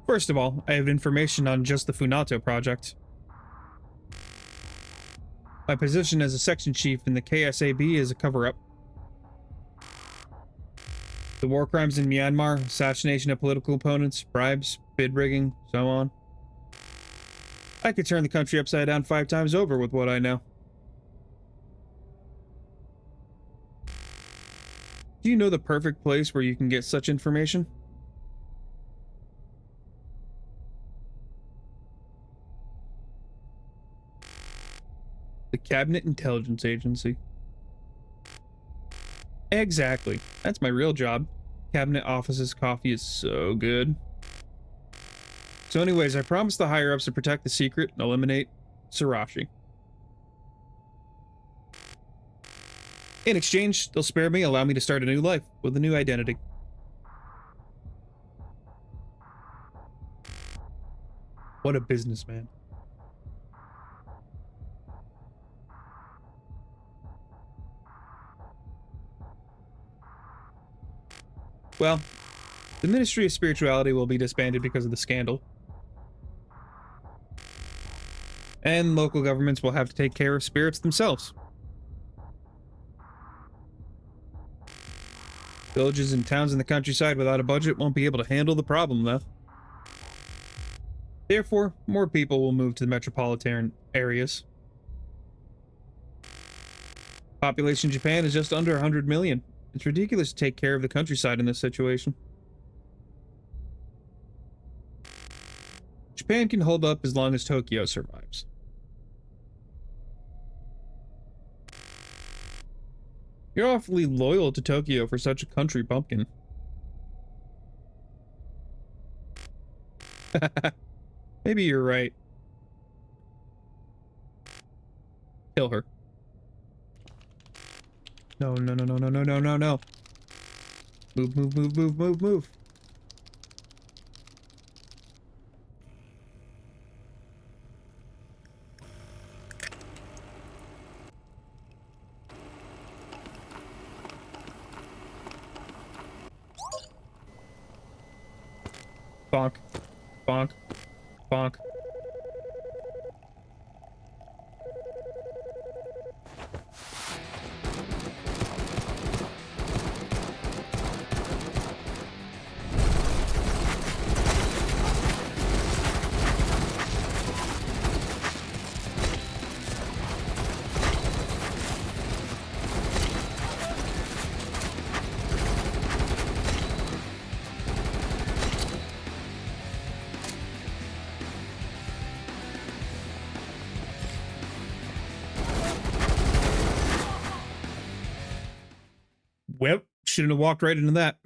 First of all, I have information on just the Funato project. My position as a section chief in the KSAB is a cover-up. The war crimes in Myanmar, assassination of political opponents, bribes, bid rigging, so on. I could turn the country upside down 5 times over with what I know. Do you know the perfect place where you can get such information? The Cabinet Intelligence Agency. Exactly. That's my real job. Cabinet Office's coffee is so good. So anyways, I promised the higher-ups to protect the secret and eliminate Sarashi. In exchange, they'll spare me, allow me to start a new life with a new identity. What a businessman. Well, the Ministry of Spirituality will be disbanded because of the scandal. And local governments will have to take care of spirits themselves. Villages and towns in the countryside without a budget won't be able to handle the problem, though. Therefore, more people will move to the metropolitan areas. Population in Japan is just under 100 million. It's ridiculous to take care of the countryside in this situation. Japan can hold up as long as Tokyo survives. You're awfully loyal to Tokyo for such a country bumpkin. Maybe you're right. Kill her. No, no, no, no, no, no, no, no, no. Move, move, move, move, move, move. Bonk. Bonk. Bonk. Well, shouldn't have walked right into that.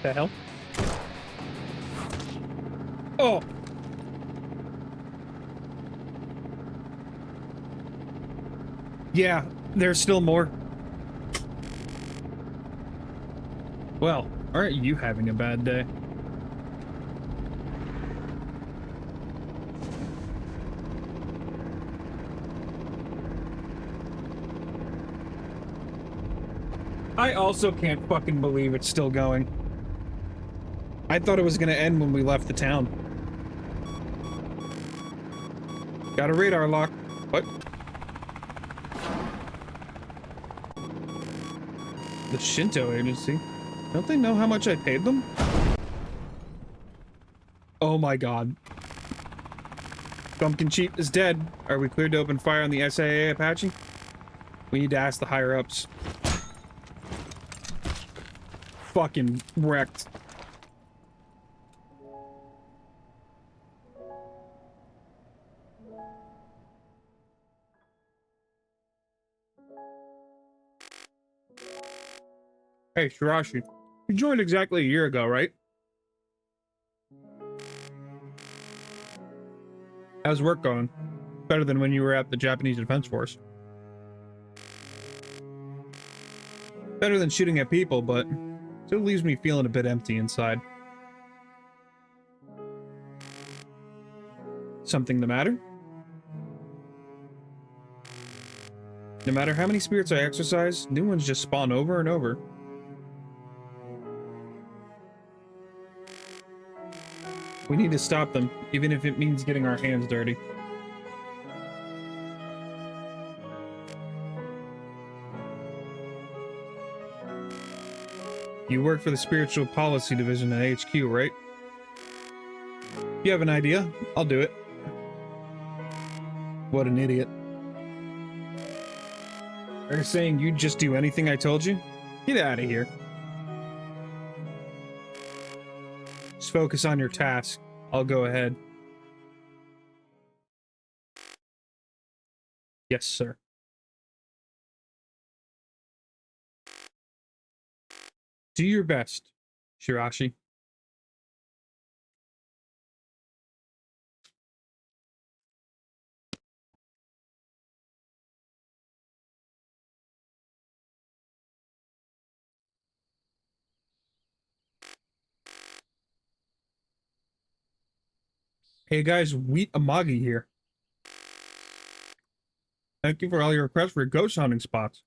The hell? Oh! Yeah, there's still more. Well, aren't you having a bad day? I also can't fucking believe it's still going. I thought it was gonna end when we left the town. Got a radar lock. What? The Shinto agency? Don't they know how much I paid them? Oh my god. Pumpkin Cheap is dead. Are we cleared to open fire on the SAA Apache? We need to ask the higher-ups. Fucking wrecked. Hey, Shirashi. You joined exactly a year ago, right? How's work going? Better than when you were at the Japanese Defense Force. Better than shooting at people, but still leaves me feeling a bit empty inside. Something the matter? No matter how many spirits I exercise, new ones just spawn over and over. We need to stop them, even if it means getting our hands dirty. You work for the Spiritual Policy Division at HQ, right? If you have an idea, I'll do it. What an idiot. Are you saying you'd just do anything I told you? Get out of here. Just focus on your task. I'll go ahead. Yes, sir. Do your best, Shirashi. Hey guys, Wheat Amagi here. Thank you for all your requests for ghost hunting spots.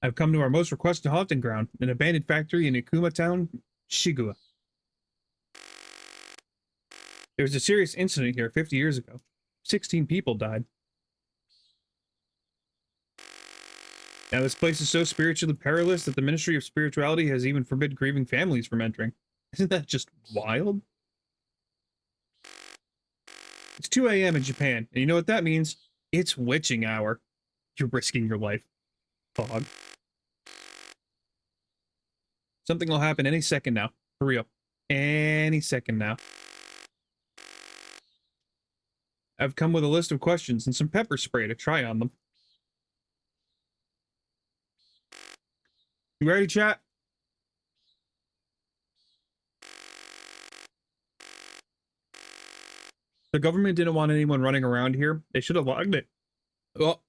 I've come to our most requested haunting ground, an abandoned factory in Ikuma town, Shigua. There was a serious incident here 50 years ago. 16 people died. Now this place is so spiritually perilous that the Ministry of Spirituality has even forbid grieving families from entering. Isn't that just wild? It's 2 a.m. in Japan, and you know what that means? It's witching hour. You're risking your life. Fog. Something will happen any second now. For real. Any second now. I've come with a list of questions and some pepper spray to try on them. You ready, chat? The government didn't want anyone running around here. They should have logged it. Oh.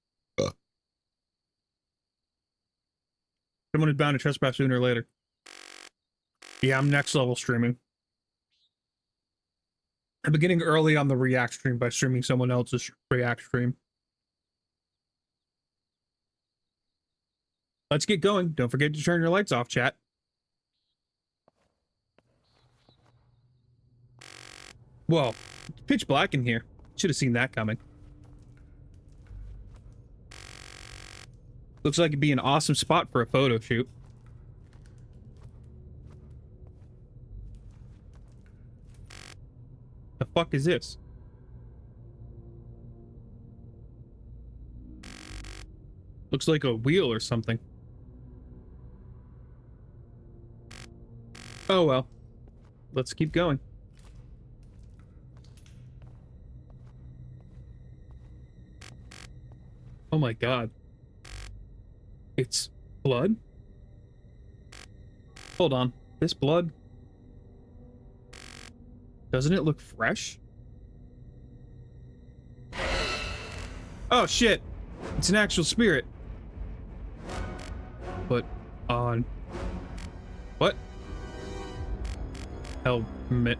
Someone is bound to trespass sooner or later. Yeah, I'm next level streaming. I'm beginning early on the React stream by streaming someone else's React stream. Let's get going. Don't forget to turn your lights off, chat. Whoa, it's pitch black in here. Should have seen that coming. Looks like it'd be an awesome spot for a photo shoot. The fuck is this? Looks like a wheel or something. Oh well. Let's keep going. Oh my god. It's blood? Hold on. This blood? Doesn't it look fresh? Oh shit! It's an actual spirit. Put on... What? Helmet.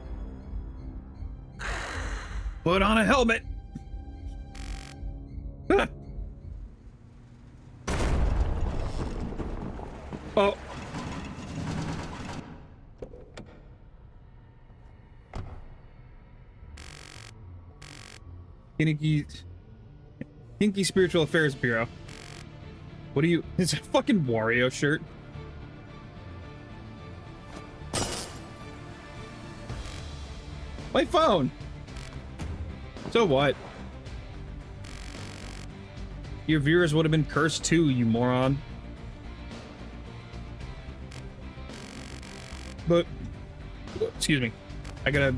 Put on a helmet! Ah. Oh. Kinki Spiritual Affairs Bureau. What are you? It's a fucking Wario shirt. My phone. So what? Your viewers would have been cursed too, you moron. But, excuse me. I gotta...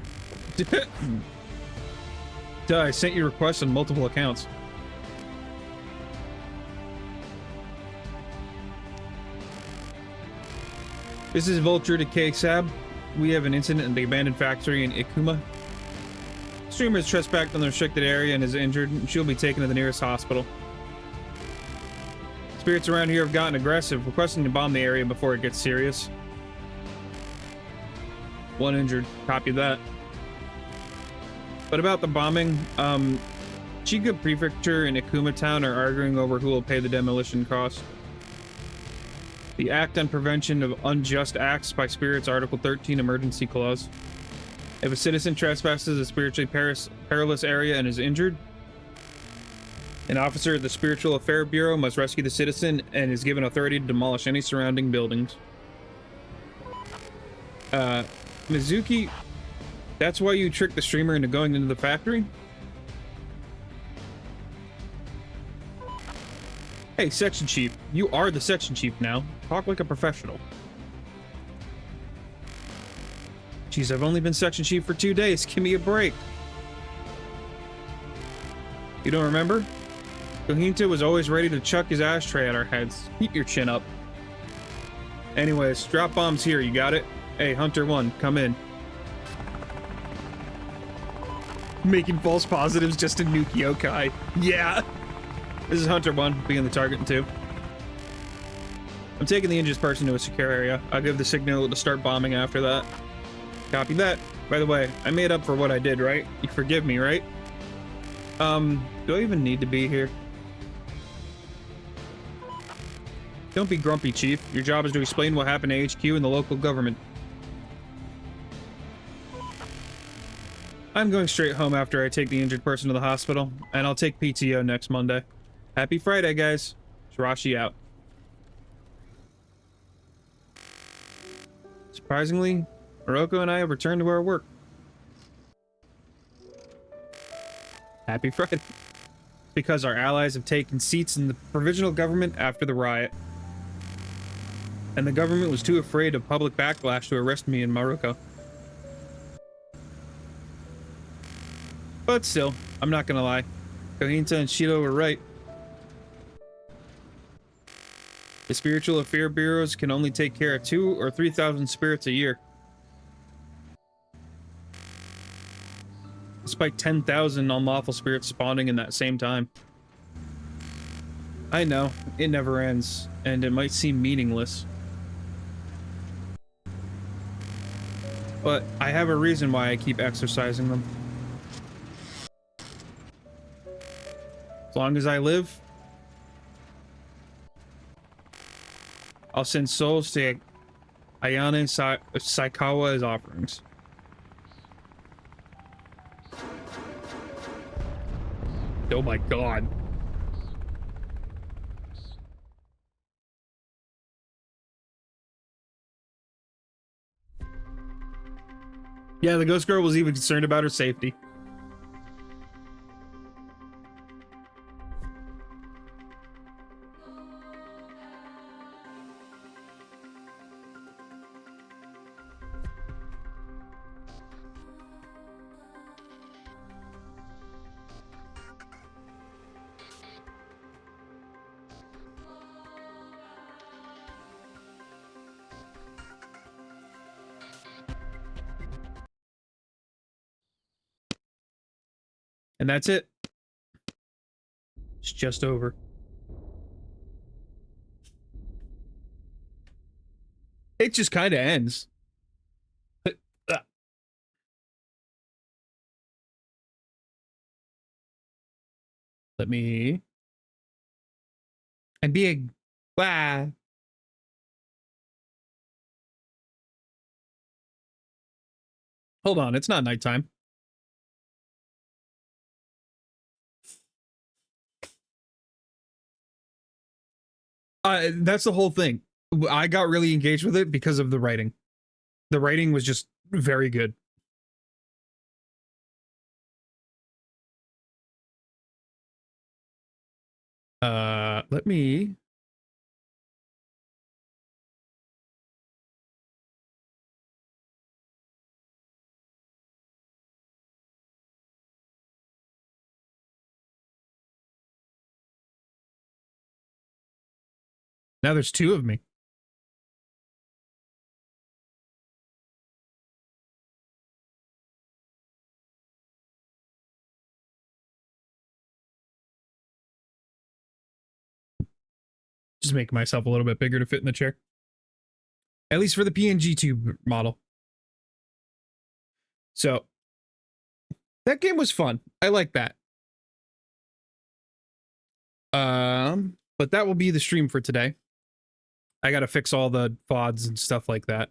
Duh, I sent you requests on multiple accounts. This is Vulture to K-Sab. We have an incident in the abandoned factory in Ikuma. Streamer is trespassed on the restricted area and is injured. She'll be taken to the nearest hospital. Spirits around here have gotten aggressive, requesting to bomb the area before it gets serious. One injured. Copy that. But about the bombing, Chiga Prefecture and Ikuma Town are arguing over who will pay the demolition cost. The Act on Prevention of Unjust Acts by Spirits, Article 13, Emergency Clause. If a citizen trespasses a spiritually perilous area and is injured, an officer at the Spiritual Affair Bureau must rescue the citizen and is given authority to demolish any surrounding buildings. Mizuki, that's why you tricked the streamer into going into the factory? Hey, Section Chief, you are the Section Chief now. Talk like a professional. Jeez, I've only been Section Chief for 2 days. Give me a break. You don't remember? Kohinta was always ready to chuck his ashtray at our heads. Keep your chin up. Anyways, drop bombs here, you got it? Hey, Hunter 1, come in. Making false positives just to nuke yokai. Yeah! This is Hunter 1, being the target in 2. I'm taking the injured person to a secure area. I'll give the signal to start bombing after that. Copy that. By the way, I made up for what I did, right? You forgive me, right? Do I even need to be here? Don't be grumpy, Chief. Your job is to explain what happened to HQ and the local government. I'm going straight home after I take the injured person to the hospital, and I'll take PTO next Monday. Happy Friday, guys. Shirashi out. Surprisingly, Morocco and I have returned to our work. Happy Friday. Because our allies have taken seats in the provisional government after the riot. And the government was too afraid of public backlash to arrest me in Morocco. But still, I'm not gonna lie. Kohinta and Shido were right. The spiritual affair bureaus can only take care of 2,000 or 3,000 spirits a year. Despite 10,000 unlawful spirits spawning in that same time. I know, it never ends, and it might seem meaningless. But I have a reason why I keep exercising them. As long as I live, I'll send souls to Ayane Saikawa as offerings. Oh my god. Yeah, the ghost girl was even concerned about her safety. And that's it. It's just over. It just kind of ends. Let me... And be a... Wow. Hold on, it's not nighttime. That's the whole thing. I got really engaged with it because of the writing. The writing was just very good. Let me... Now there's 2 of me. Just making myself a little bit bigger to fit in the chair. At least for the PNG tube model. So, that game was fun. I like that. But that will be the stream for today. I gotta fix all the VODs and stuff like that.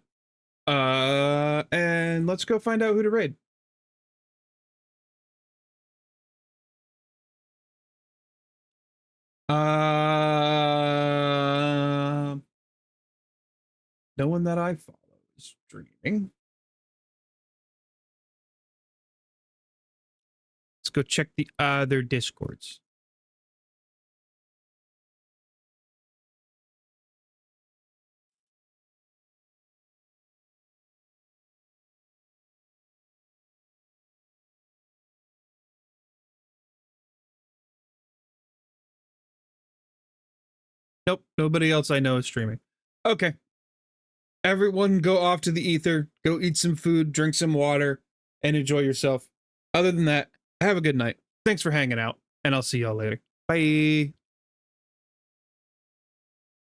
And let's go find out who to raid. No one that I follow is streaming. Let's go check the other Discords. Nope, nobody else I know is streaming. Okay. Everyone go off to the ether, go eat some food, drink some water, and enjoy yourself. Other than that, have a good night. Thanks for hanging out, and I'll see y'all later. Bye.